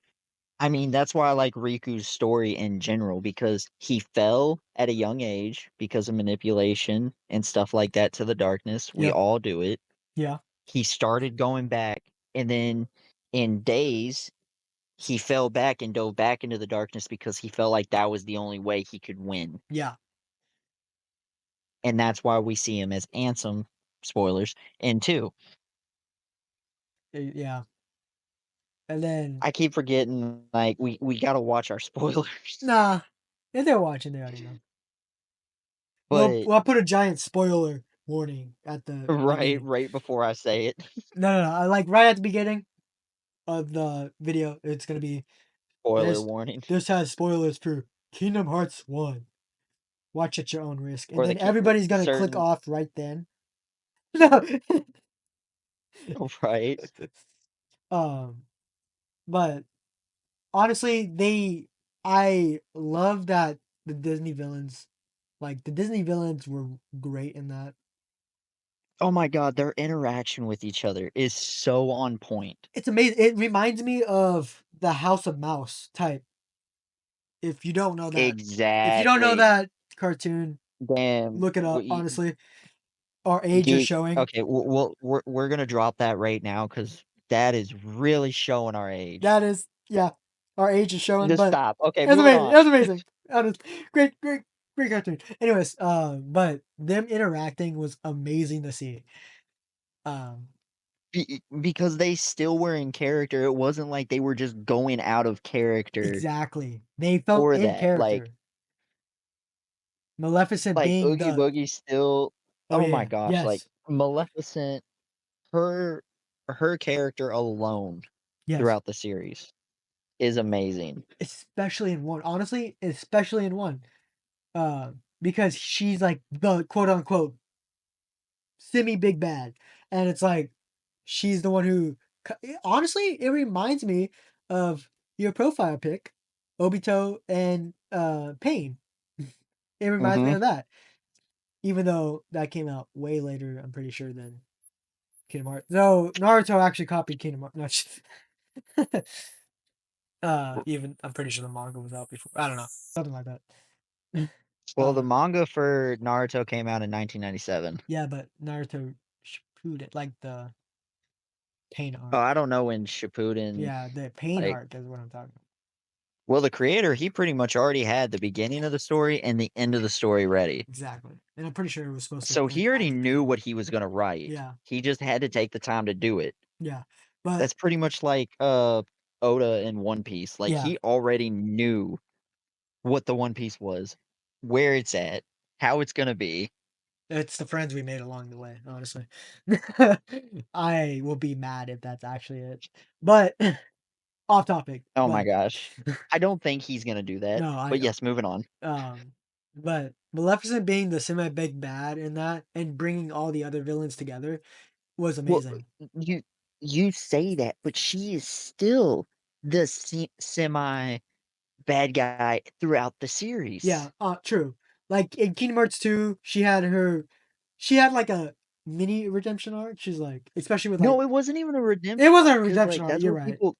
I mean, that's why I like Riku's story in general, because he fell at a young age because of manipulation and stuff like that to the darkness. We yep, all do it. yeah, He started going back, and then in Days, he fell back and dove back into the darkness because he felt like that was the only way he could win, yeah, and that's why we see him as Ansem, spoilers, in 2. yeah. And then I keep forgetting, like, we gotta watch our spoilers, nah, if they're watching, they already know. but We'll put a giant spoiler warning at the beginning. right before I say it, No, no, no. I like right at the beginning of the video. It's gonna be spoiler this. warning, This has spoilers for Kingdom Hearts 1. Watch at your own risk, and or then everybody's the gonna click certain off right then. No. right? um, but honestly, I love that the Disney villains, like the Disney villains, were great in that. Oh my god, their interaction with each other is so on point. It's amazing. It reminds me of the House of Mouse type. If you don't know that, if you don't know Exactly. that cartoon, Damn, look it up. we Honestly, our age is Geek. showing. Okay, we're gonna drop that right now because that is really showing our age. That is, yeah, our age is showing. Just But stop. Okay, it was moving amazing. It on. was amazing. Honest, great, great, great cartoon. Anyways, but them interacting was amazing to see. Um, Because they still were in character. It wasn't like they were just going out of character exactly. They felt for in that. character. Maleficent Like being Oogie the Boogie still. oh Oh yeah, my yeah, gosh! Like yes, Maleficent, her her character alone yes, throughout the series is amazing. especially in one. Honestly, especially in one. Uh, because she's like the quote unquote semi big bad, and it's like she's the one who. Honestly, it reminds me of your profile pic, Obito and Pain. It reminds me Hmm. of that, even though that came out way later. I'm pretty sure than Kingdom Hearts. No, Naruto actually copied Kingdom Hearts. No, even I'm pretty sure the manga was out before. I don't know, something like that. Well, the uh, manga for Naruto came out in 1997. yeah, but Naruto Shippuden, like the Pain Oh, arc. I don't know when Shippuden, Yeah, the Pain like, arc is what I'm talking about. well, the creator, he pretty much already had the beginning of the story and the end of the story ready. Exactly, and I'm pretty sure it was supposed to So end he at already the knew beginning. what he was gonna write. Yeah, He just had to take the time to do it. Yeah, but That's pretty much like, Oda in One Piece, like, yeah, he already knew what the One Piece was, where it's at, how it's gonna be. it's the friends we made along the way, honestly. I will be mad if that's actually it. But off topic, Oh my but gosh. I don't think he's gonna do that, no, I but know. yes, moving on. But Maleficent being the semi big bad in that and bringing all the other villains together was Well, amazing. you you say that, but she is still the semi bad guy throughout the Yeah, series. true. Like in Kingdom Hearts 2, she had like a mini redemption arc. She's like, especially with like, No, it wasn't even a it redemption wasn't a arc, cause redemption like, arc. that's You're what right. people,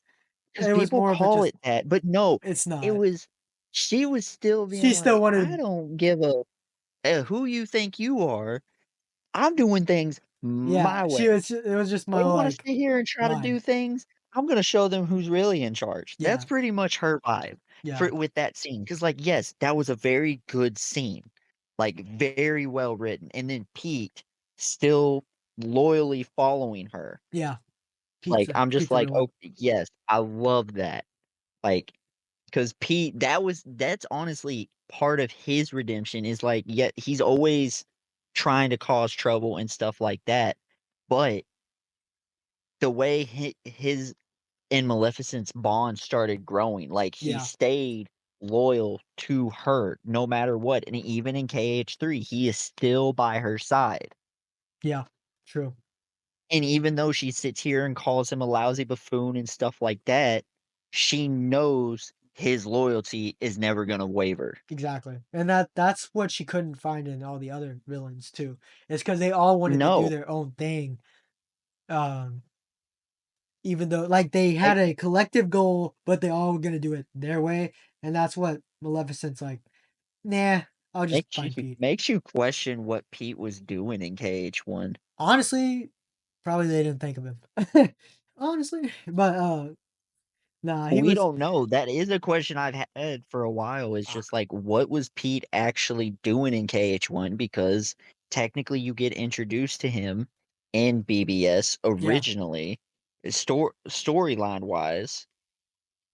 cause It was people more of a call just, it that, but no, it's it not. was she was still being She still like, "I wanted, don't give a who you think you are. I'm doing things yeah, my way. it was just They my wanna like sit here and try to do line. things, I'm gonna show them who's really in charge." That's Yeah, pretty much her vibe yeah, for with that scene. Cause like, yes, that was a very good scene, like, very well written, and then Pete still loyally following her. yeah. Like, I'm just Pizza like, villain. "Okay, yes, I love that." Like, cause Pete that's honestly part of his redemption is, like, yeah, he's always trying to cause trouble and stuff like that, but the way his and Maleficent's bond started growing, like, he Yeah, stayed loyal to her no matter what, and even in KH3, he is still by her side, yeah, true. and even though she sits here and calls him a lousy buffoon and stuff like that, she knows his loyalty is never gonna waver. Exactly. And that's what she couldn't find in all the other villains too. It's because they all wanted to do No, their own thing. Um, Even though like they like, had a collective goal, but they all were gonna do it their way. And that's what Maleficent's like, nah, I'll just find Pete. makes you question what Pete was doing in KH1. Honestly, probably they didn't think of him. Honestly. But nah, he We was don't know. That is a question I've had for a while. It's uh, just like, what was Pete actually doing in KH1? Because technically, you get introduced to him in BBS yeah, originally, storyline wise.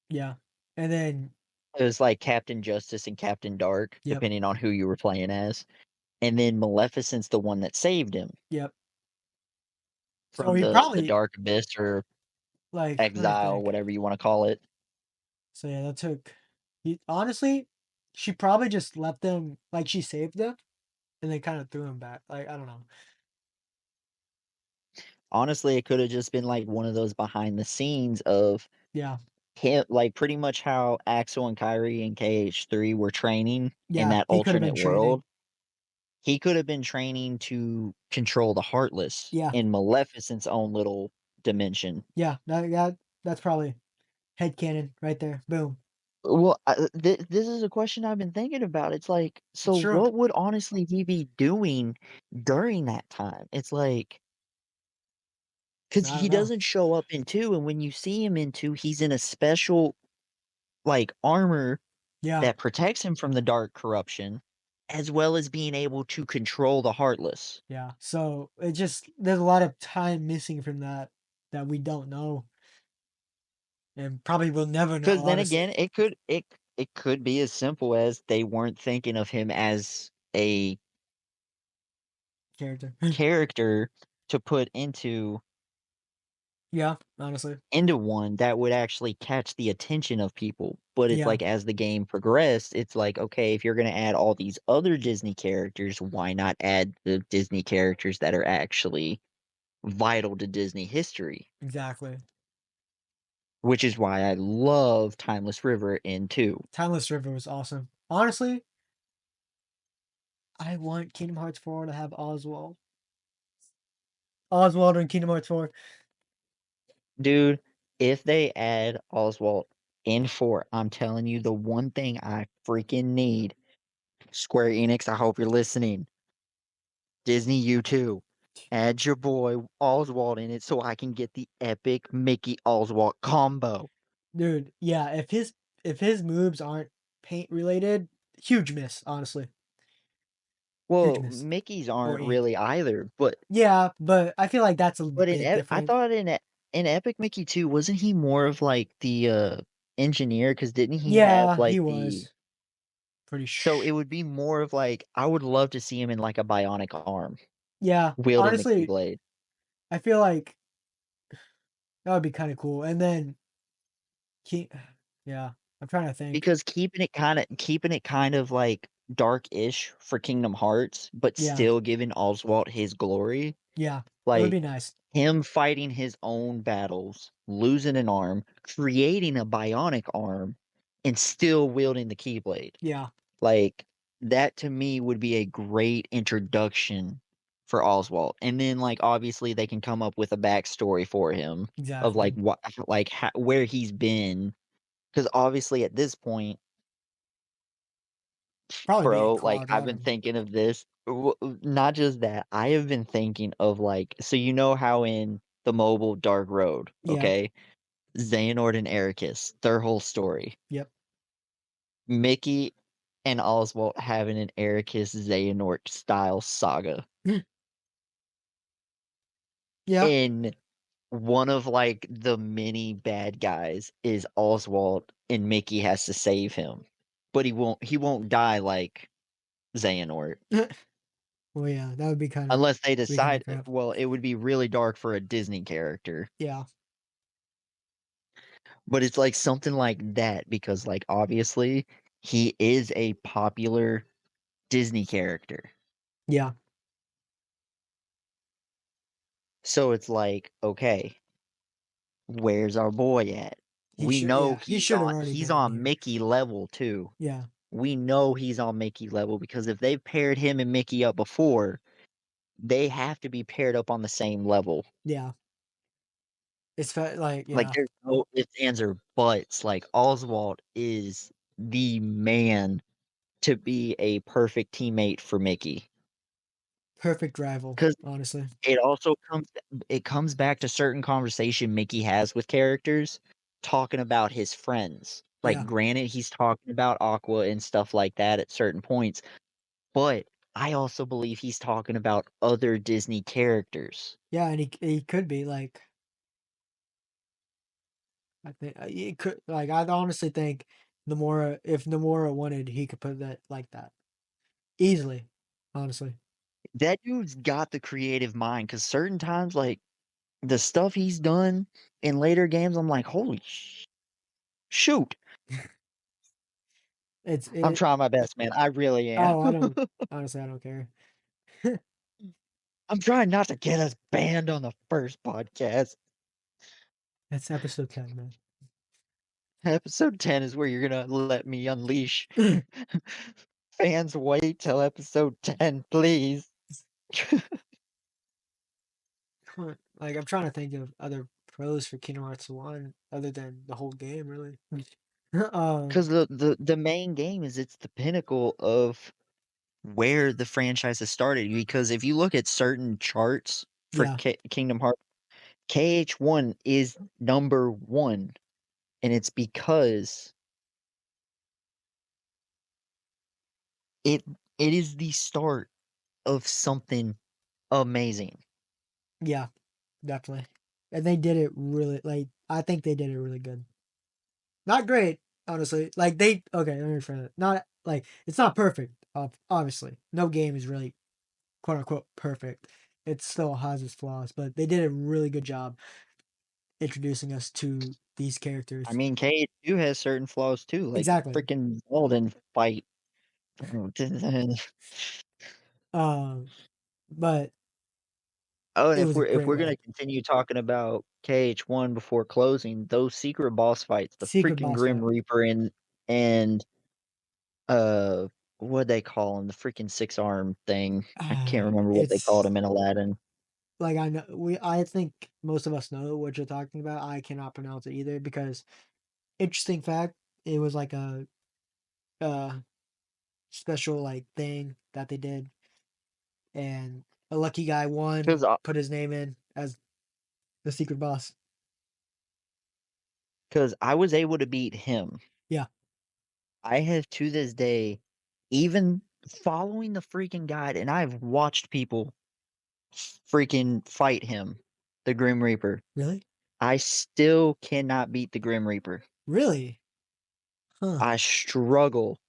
yeah. And then It was like Captain Justice and Captain Dark, yep, depending on who you were playing as. And then Maleficent's the one that saved him yep. So from he the probably dark abyss or like let me exile, think. whatever you want to call it. So yeah, that took he honestly, she probably just left them like she saved them and then kind of threw him back. Like I don't know. Honestly, it could have just been like one of those behind the scenes of Yeah. him, like, pretty much how Axel and Kyrie in KH3 were training in Yeah, that he could have been alternate training. world. He could have been training to control the Heartless Yeah. in Maleficent's own little dimension. Yeah, that's probably headcanon right there. Boom. Well, this is a question I've been thinking about. It's like, so It's true. what would honestly he be doing during that time? It's like, because I don't he know. doesn't show up in 2, and when you see him in 2, he's in a special, like, armor Yeah, that protects him from the dark corruption, as well as being able to control the Heartless. yeah. So it just there's a lot of time missing from that we don't know and probably will never know, Because then honestly. again, it could be as simple as they weren't thinking of him as a Character. character to put Yeah, honestly. into one that would actually catch the attention of people. But it's Yeah, like as the game progressed, it's like, okay, if you're gonna add all these other Disney characters, why not add the Disney characters that are actually vital to Disney history? exactly. Which is why I love Timeless River in 2. Timeless River was awesome. Honestly, I want Kingdom Hearts 4 to have Oswald. Oswald in Kingdom Hearts 4. Dude, if they add Oswald in 4, I'm telling you the one thing I freaking need, Square Enix, I hope you're listening. Disney, you too. Add your boy Oswald in it so I can get the epic Mickey Oswald combo. Dude, yeah, if his moves aren't paint related, huge miss, honestly. Huge Well, miss. Mickey's Or aren't ink. really either, but Yeah, but I feel like that's a but bit I different. thought in in Epic Mickey 2, wasn't he more of, like, the, engineer? Because didn't he have, Yeah, he like, the was pretty so it would be more of, like I would love to see him in, like, a bionic arm, yeah, wielding the honestly, Keyblade. I feel like that would be kinda cool, and then Ki yeah, I'm trying to think. Because keeping it kind of, like, dark-ish for Kingdom Hearts, but Yeah, still giving Oswalt his glory, yeah, it would like, be nice. him fighting his own battles, losing an arm, creating a bionic arm, and still wielding the Keyblade. Yeah, Like, that to me would be a great introduction for Oswald, and then, like, obviously, they can come up with a backstory for him of, like, exactly. what like, ho where he's been, because obviously, at this point, Probably be a bro, like, cloud, I've I been don't thinking of this not just that, I have been thinking of, like so you know how in the mobile Dark Road, yeah, okay? Xehanort and Ericus, their whole story. yep. Mickey and Oswald having an Ericus Xehanort style saga. Yeah, And one of, like, the many bad guys is Oswald, and Mickey has to save him. But he won't die like Xehanort. well, yeah, that would Unless they be kinda decide crap. well, it would be really dark for a Disney character. Yeah, But it's, like, something like that because, like, obviously, he is a popular Disney character. yeah, So it's like, "Okay, where's our boy at?" We know he should have already he's been in on here. Mickey level too. Yeah, We know he's on Mickey level because if they've paired him and Mickey up before, they have to be paired up on the same level. yeah, like, Like, yeah, there's no ifs, ands, or buts, like, Oswald is the man to be a perfect teammate for Mickey. perfect rival, Because honestly. it also comes back to certain conversation Mickey has with characters, talking about his friends. Like, Yeah, granted, he's talking about Aqua and stuff like that at certain points, but I also believe he's talking about other Disney characters. yeah, and he could be, like, I think, it could like, I honestly think Nomura if Nomura wanted, he could put that like that. Easily, honestly. That dude's got the creative mind. Cause certain times, like, the stuff he's done in later games, I'm like, "Holy shoot." It's I'm it trying my best, man, I really am. oh, I don't honestly, I don't care. I'm trying not to get us banned on the first podcast. That's episode 10, man. Episode 10 is where you're gonna let me unleash. Fans, wait till episode 10, please. Like, I'm trying to think of other pros for Kingdom Hearts 1 other than the whole game, really. Um, Because the main game is it's the pinnacle of where the franchise has started, because if you look at certain charts for yeah, Kingdom Hearts, KH1 is number 1, and it's because it it is the start of something amazing. yeah, definitely. And they did it really like, I think they did it really good. Not great, honestly. Like, they okay, let me rephrase it. Not like, it's not perfect, obviously. No game is really, quote, unquote, "perfect." It still has its flaws, but they did a really good job introducing us to these I characters. mean, KH2 has certain flaws too, like Exactly. freaking Walden fight. But Oh, and it if was a we're great gonna ride. continue talking about KH1 before closing, those secret boss fights, the Secret freaking boss Grim fight. Reaper and uh what they call him, the freaking six arm thing. I can't remember what they called It's him in Aladdin. like, I think most of us know what you're talking about. I cannot pronounce it either because interesting fact, it was like a special like thing that they did, and a lucky guy won, Because put his name in as the secret boss. I was able to beat him. Yeah, I have to this day, even following the freaking guide, and I've watched people freaking fight him, the Grim Reaper. really? I still cannot beat the Grim Reaper. Really? Huh. I struggle.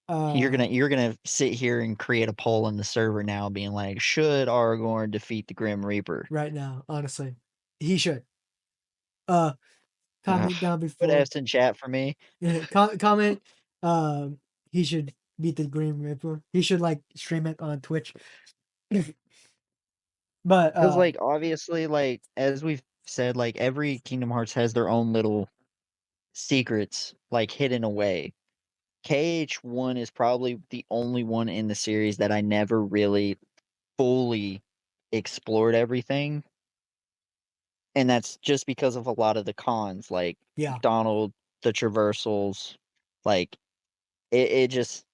Uh, You're gonna sit here and create a poll in the server now being like, "Should Aragorn defeat the Grim Reaper?" right now, honestly, he should. Uh, Ugh. comment down Put before. S in chat for me. Comment. Um, he should beat the Green Reaper. He should like stream it on Twitch. But 'Cause, like, obviously, like, as we've said, like, every Kingdom Hearts has their own little secrets, like, hidden away. KH1 is probably the only one in the series that I never really fully explored everything, and that's just because of a lot of the cons, like yeah, McDonald, the traversals, like, it just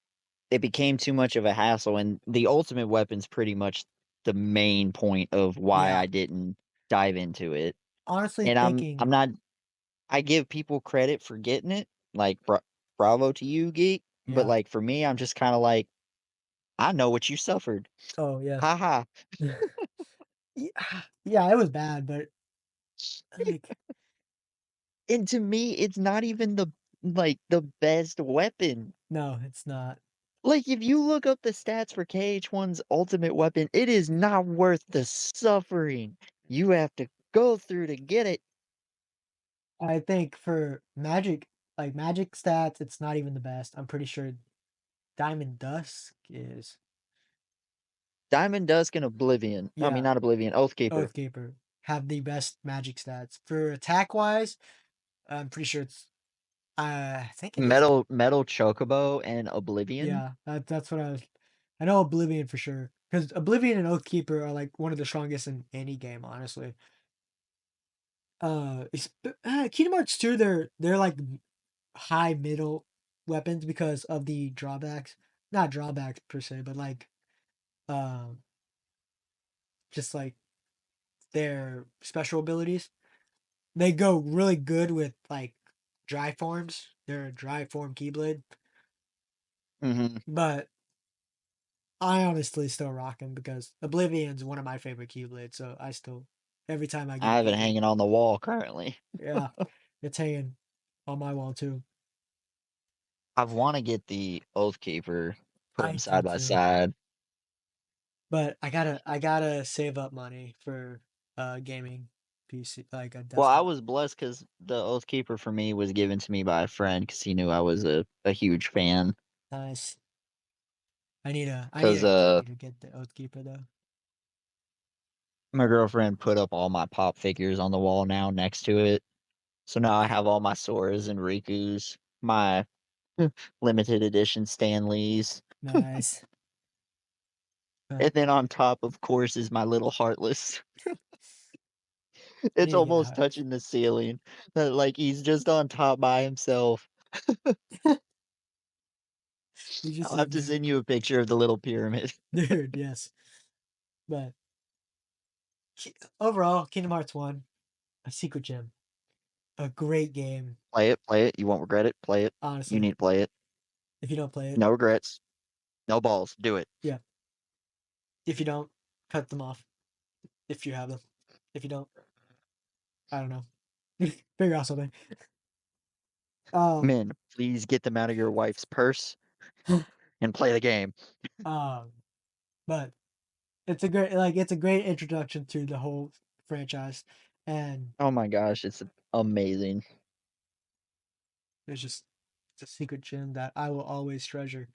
it became too much of a hassle, and the ultimate weapon's pretty much the main point of why yeah. I didn't dive into it, Honestly, and I'm thinking, not I give people credit for getting it, like, bravo to you, Geek, but, yeah. like, for me, I'm just kinda like, "I know what you suffered. Oh yes. Ha ha." Yeah, yeah. It was bad, but like, And to me, it's not even the best weapon. no, it's not. Like, if you look up the stats for KH-1's ultimate weapon, it is not worth the suffering you have to go through to get it. I think for magic, like magic stats, it's not even the best. I'm pretty sure Diamond Dusk is. Diamond Dusk and Oblivion I mean, Yeah, not Oblivion, Oathkeeper. Oathkeeper have the best magic stats. For attack wise, I'm pretty sure it's I think it is. Metal Chocobo and Oblivion? Yeah, that's what I know Oblivion for sure. Because Oblivion and Oathkeeper are like one of the strongest in any game, honestly. Kingdom Hearts 2, they're like high middle weapons because of the drawbacks. Not drawbacks per se, but like um just like their special abilities. They go really good with like dry forms. They're a dry form Keyblade. Mhm. But I honestly still rock him because Oblivion's one of my favorite Keyblades, so I still every time I I get have it the hanging on the wall currently. yeah, it's hanging on my wall too. I wanna get the Oathkeeper, put I them do side by too. side. But I gotta save up money for gaming PC like a Well, I desktop. was blessed because the Oathkeeper for me was given to me by a friend because he knew I was a huge fan. Nice. I need 'Cause, a key to get the Oathkeeper though. my girlfriend put up all my pop figures on the wall now next to it, so now I have all my Soras and Rikus, my limited edition Stanleys, Nice. and But then on top, of course, is my little Heartless. you It's need to get a almost Heartless. touching the ceiling, like, he's just on top by himself. He's just I'll sitting have to there. send you a picture of the little pyramid. Dude, yes. But overall, Kingdom Hearts 1, a secret gem. A great game, Play it, you won't regret it, play it. You honestly. need to play it. If you don't play it, No regrets, no balls, do it. yeah. If you don't, cut them off. If you have them. If you don't, I don't know. Figure out something. Um, Men, please get them out of your wife's purse and play the game. um, but it's a great introduction to the whole franchise, and Oh my gosh, it's amazing. it's just it's a secret gem that I will always treasure.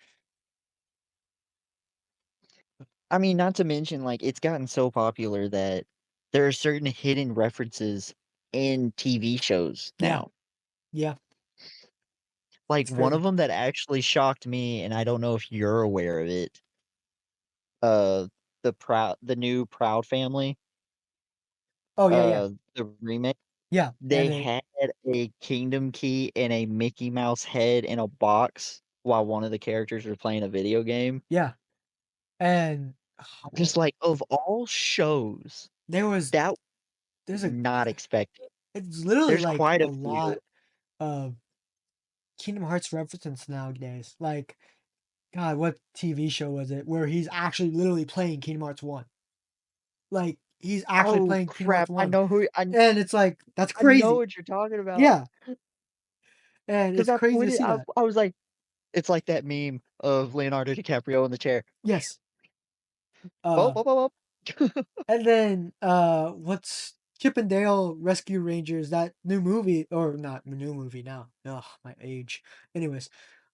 I mean, not to mention, like, it's gotten so popular that there are certain hidden references in TV shows Yeah, now. yeah, Like, it's one of crazy. them that actually shocked me, and I don't know if you're aware of it, the new Proud Family, Oh yeah, yeah, the remake, yeah, and they it had a Kingdom Key and a Mickey Mouse head in a box while one of the characters were playing a video game. yeah, and Just like, of all shows, there was that there's was a not expected. it's literally There's like quite a a few. lot of Kingdom Hearts references nowadays. Like, God, what TV show was it where he's actually literally playing Kingdom Hearts 1? Like, He's actually Oh, playing Kingdom crap. Hearts 1. I And it's like, that's I know crazy. what you're talking about. Yeah, and Because it's I crazy to pointed see that. I was like it's like that meme of Leonardo DiCaprio in the chair. Yes. "Bo, Uh, bo, bo, bo." and then, what's Chip and Dale Rescue Rangers, that new movie, or not new movie now. Ugh, my age. Anyways,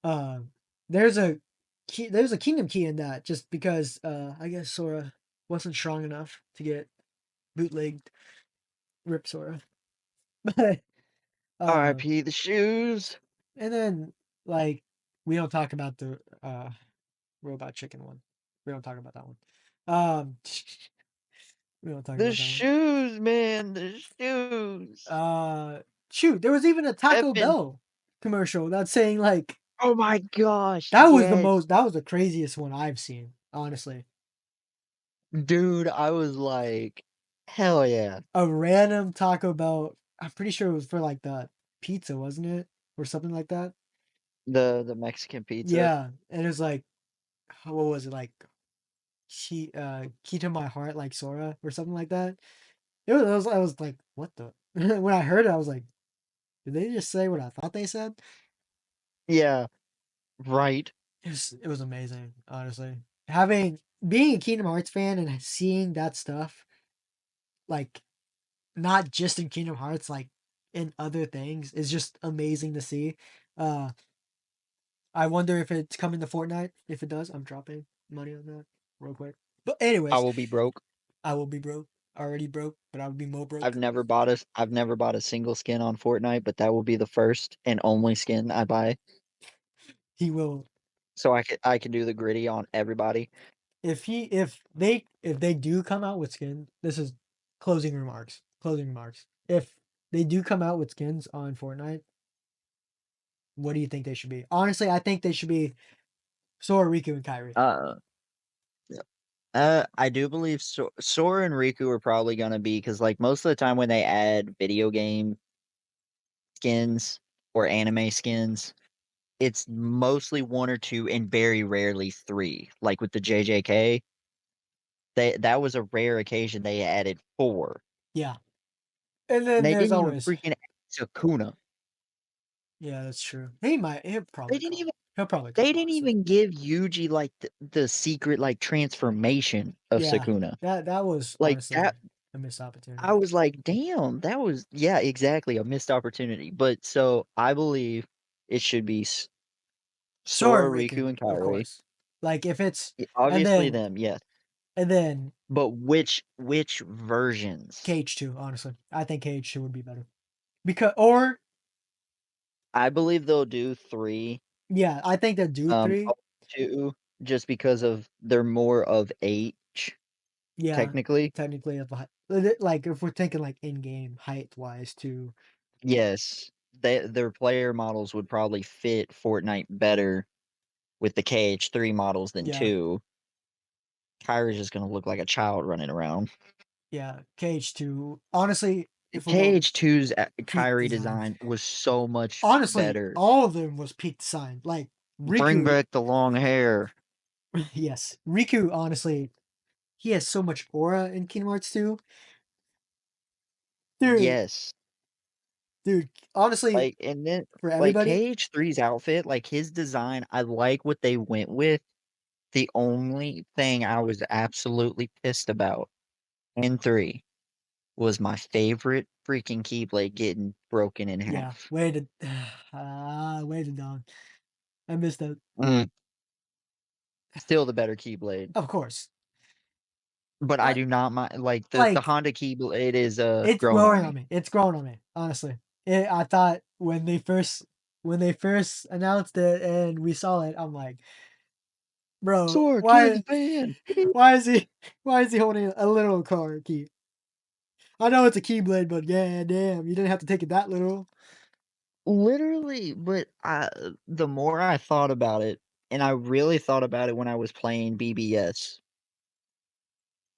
um, there's a there's a Kingdom Key in that just because, I guess Sora wasn't strong enough to get bootlegged Rip Sora. But, uh, RIP the shoes. and then, like, we don't talk about the, Robot Chicken one. We don't talk about that one. Um, we don't talk The about that one. shoes, man, the shoes. Uh, Shoot, there was even a Taco Evan Bell commercial that's saying like oh my gosh, yes. that was the craziest one I've seen, honestly. Dude, I was like, "Hell yeah." A random Taco Bell. I'm pretty sure it was for like the pizza, wasn't it, or something like that? The Mexican pizza. Yeah, and it was like, what was it like? Key to my heart, like Sora, or something like that. I was like, what the? When I heard it, I was like, did they just say what I thought they said? Yeah, right. It was amazing, honestly. Having Being a Kingdom Hearts fan and seeing that stuff, like not just in Kingdom Hearts, like in other things, is just amazing to see. Uh, I wonder if it's coming to Fortnite. If it does, I'm dropping money on that real quick. But I anyways, will be broke. I will be broke. Already broke, but I will be more broke. I've never bought a single skin on Fortnite, but that will be the first and only skin I buy, He will so I can do the gritty on everybody. if they do come out with skins. This is closing remarks. Closing remarks. If they do come out with skins on Fortnite, what do you think they should be? Honestly, I think they should be Sora, Riku, and Kyrie. Uh, I do believe Sora and Riku are probably gonna be because like most of the time when they add video game skins or anime skins, it's mostly one or two and very rarely three. Like with the JJK, that was a rare occasion they added four. Yeah. And And then they there's didn't even always freaking add Sakuna. yeah, that's true. He'll They probably didn't come. even He'll probably come, they didn't honestly. even give Yuji like the secret like transformation of Yeah. Sakuna. That was Like that honestly a missed I opportunity. was like, "Damn, that was" yeah, exactly, a missed opportunity, but so, I believe it should be Sora Sora, and Riku, Riku, and of Kairi. course. Like if it's and Obviously then them, yes, and then but which versions? KH2, honestly. I think KH2 would be better. Because or I believe they'll do 3, yeah, I think they'll do three. up 2, just because of they're more of age, Yeah, technically. technically of like if we're thinking like in game height wise too. Yes, their player models would probably fit Fortnite better with the KH3 models than Yeah, 2. Kairi's just gonna look like a child running around. yeah. KH2. Honestly, if we're going KH2's peak Kairi design. design was so much Honestly, better. all of them was peak design. Like Bring Riku, back the long hair. yes. Riku, honestly, he has so much aura in Kingdom Hearts 2. Dude, Yes. dude, honestly, Like, and then, for like, everybody, KH3's outfit, like, his design, I like what they went with. The only thing I was absolutely pissed about in 3 was my favorite freaking Keyblade getting broken in yeah, half. waited. Waited on. I missed that. Mm, still the better Keyblade. Of course. But I But do not mind like, the like Honda Keyblade is, it's growing on growing on me. me. It's growing on me, honestly. I thought when they first announced it and we saw it, I'm like, bro, Sora, kill the fan! why is he why is he holding a little car key? I know it's a keyblade, but yeah, damn, you didn't have to take it that little. Literally, but the more I thought about it, and I really thought about it when I was playing BBS,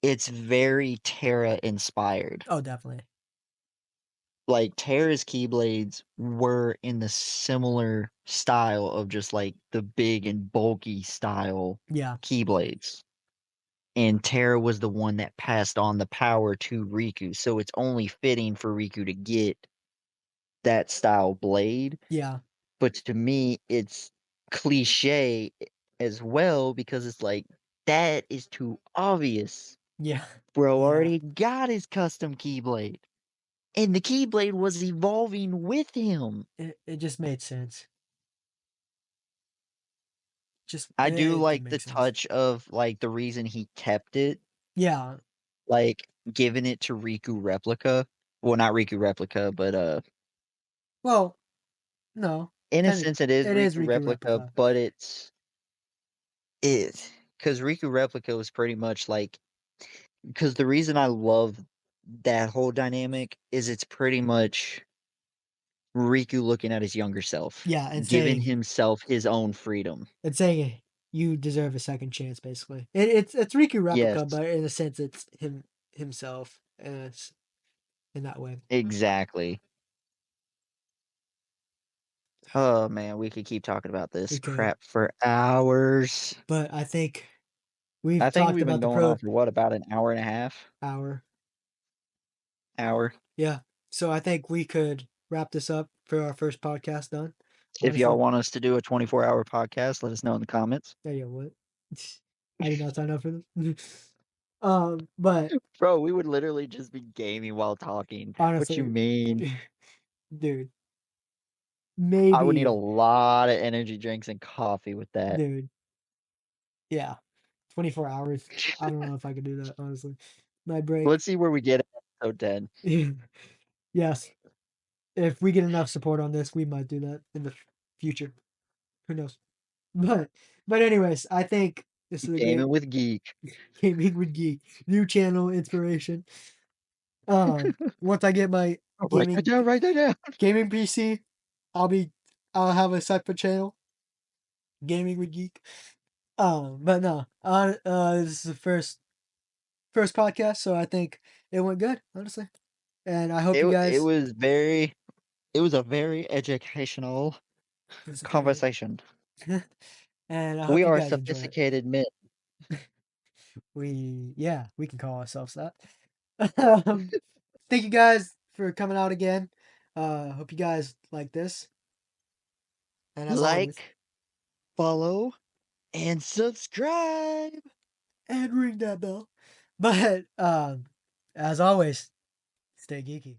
it's very Terra inspired. Oh, definitely. Like Terra's keyblades were in the similar style of just like the big and bulky style Yeah. keyblades. and Terra was the one that passed on the power to Riku, so it's only fitting for Riku to get that style blade. Yeah. But to me, it's cliche as well because it's like, that is too obvious. Yeah. Bro Yeah. already got his custom Keyblade, and the Keyblade was evolving with him. It just made sense. Just I do it did like make the sense. touch of, like, the reason he kept it, Yeah. like, giving it to Riku Replica. Well, not Riku Replica, but, Well, no. in a Technically, sense, it is it is Riku Riku Replica, replica. but because Riku Replica was pretty much like, because the reason I love that whole dynamic is it's pretty much Riku looking at his younger self, Yeah, giving himself his own freedom. and saying you deserve a second chance, basically. It's Riku replica, Yes, but in a sense, it's himself in that way. exactly. Oh, man, we could keep talking about this We could, crap for hours. but I think I we've think talked we've been about the going on pro for what, about an hour and a half? hour. Hour? Yeah, so I think we could wrap this up for our first podcast done. If y'all Honestly, want us to do a 24-hour podcast, let us know in the comments. yeah, yeah, what? I did not sign up for this. But Bro, we would literally just be gaming while talking. What you honestly, mean? dude, I would need a maybe, lot of energy drinks and coffee with that. dude, yeah, 24 hours. I don't know if I could do that, honestly. My break. Let's see where we get at episode 10. Yes, if we get enough support on this, we might do that in the future. Who knows? But anyways, I think this is a great Gaming with Geek. gaming with Geek new channel inspiration. Once I get my Write that down, write that down. gaming PC, I'll be I'll have a separate channel, gaming with Geek. But no, this is the first podcast, so I think it went good, honestly. And I hope It you it guys. was very it was a very educational It was very, conversation. and I We hope you are guys enjoy it. sophisticated men. We can call ourselves that. um, Thank you guys for coming out again. Hope you guys like this. And as always, Like, follow, and subscribe. and ring that bell. But as always, stay geeky.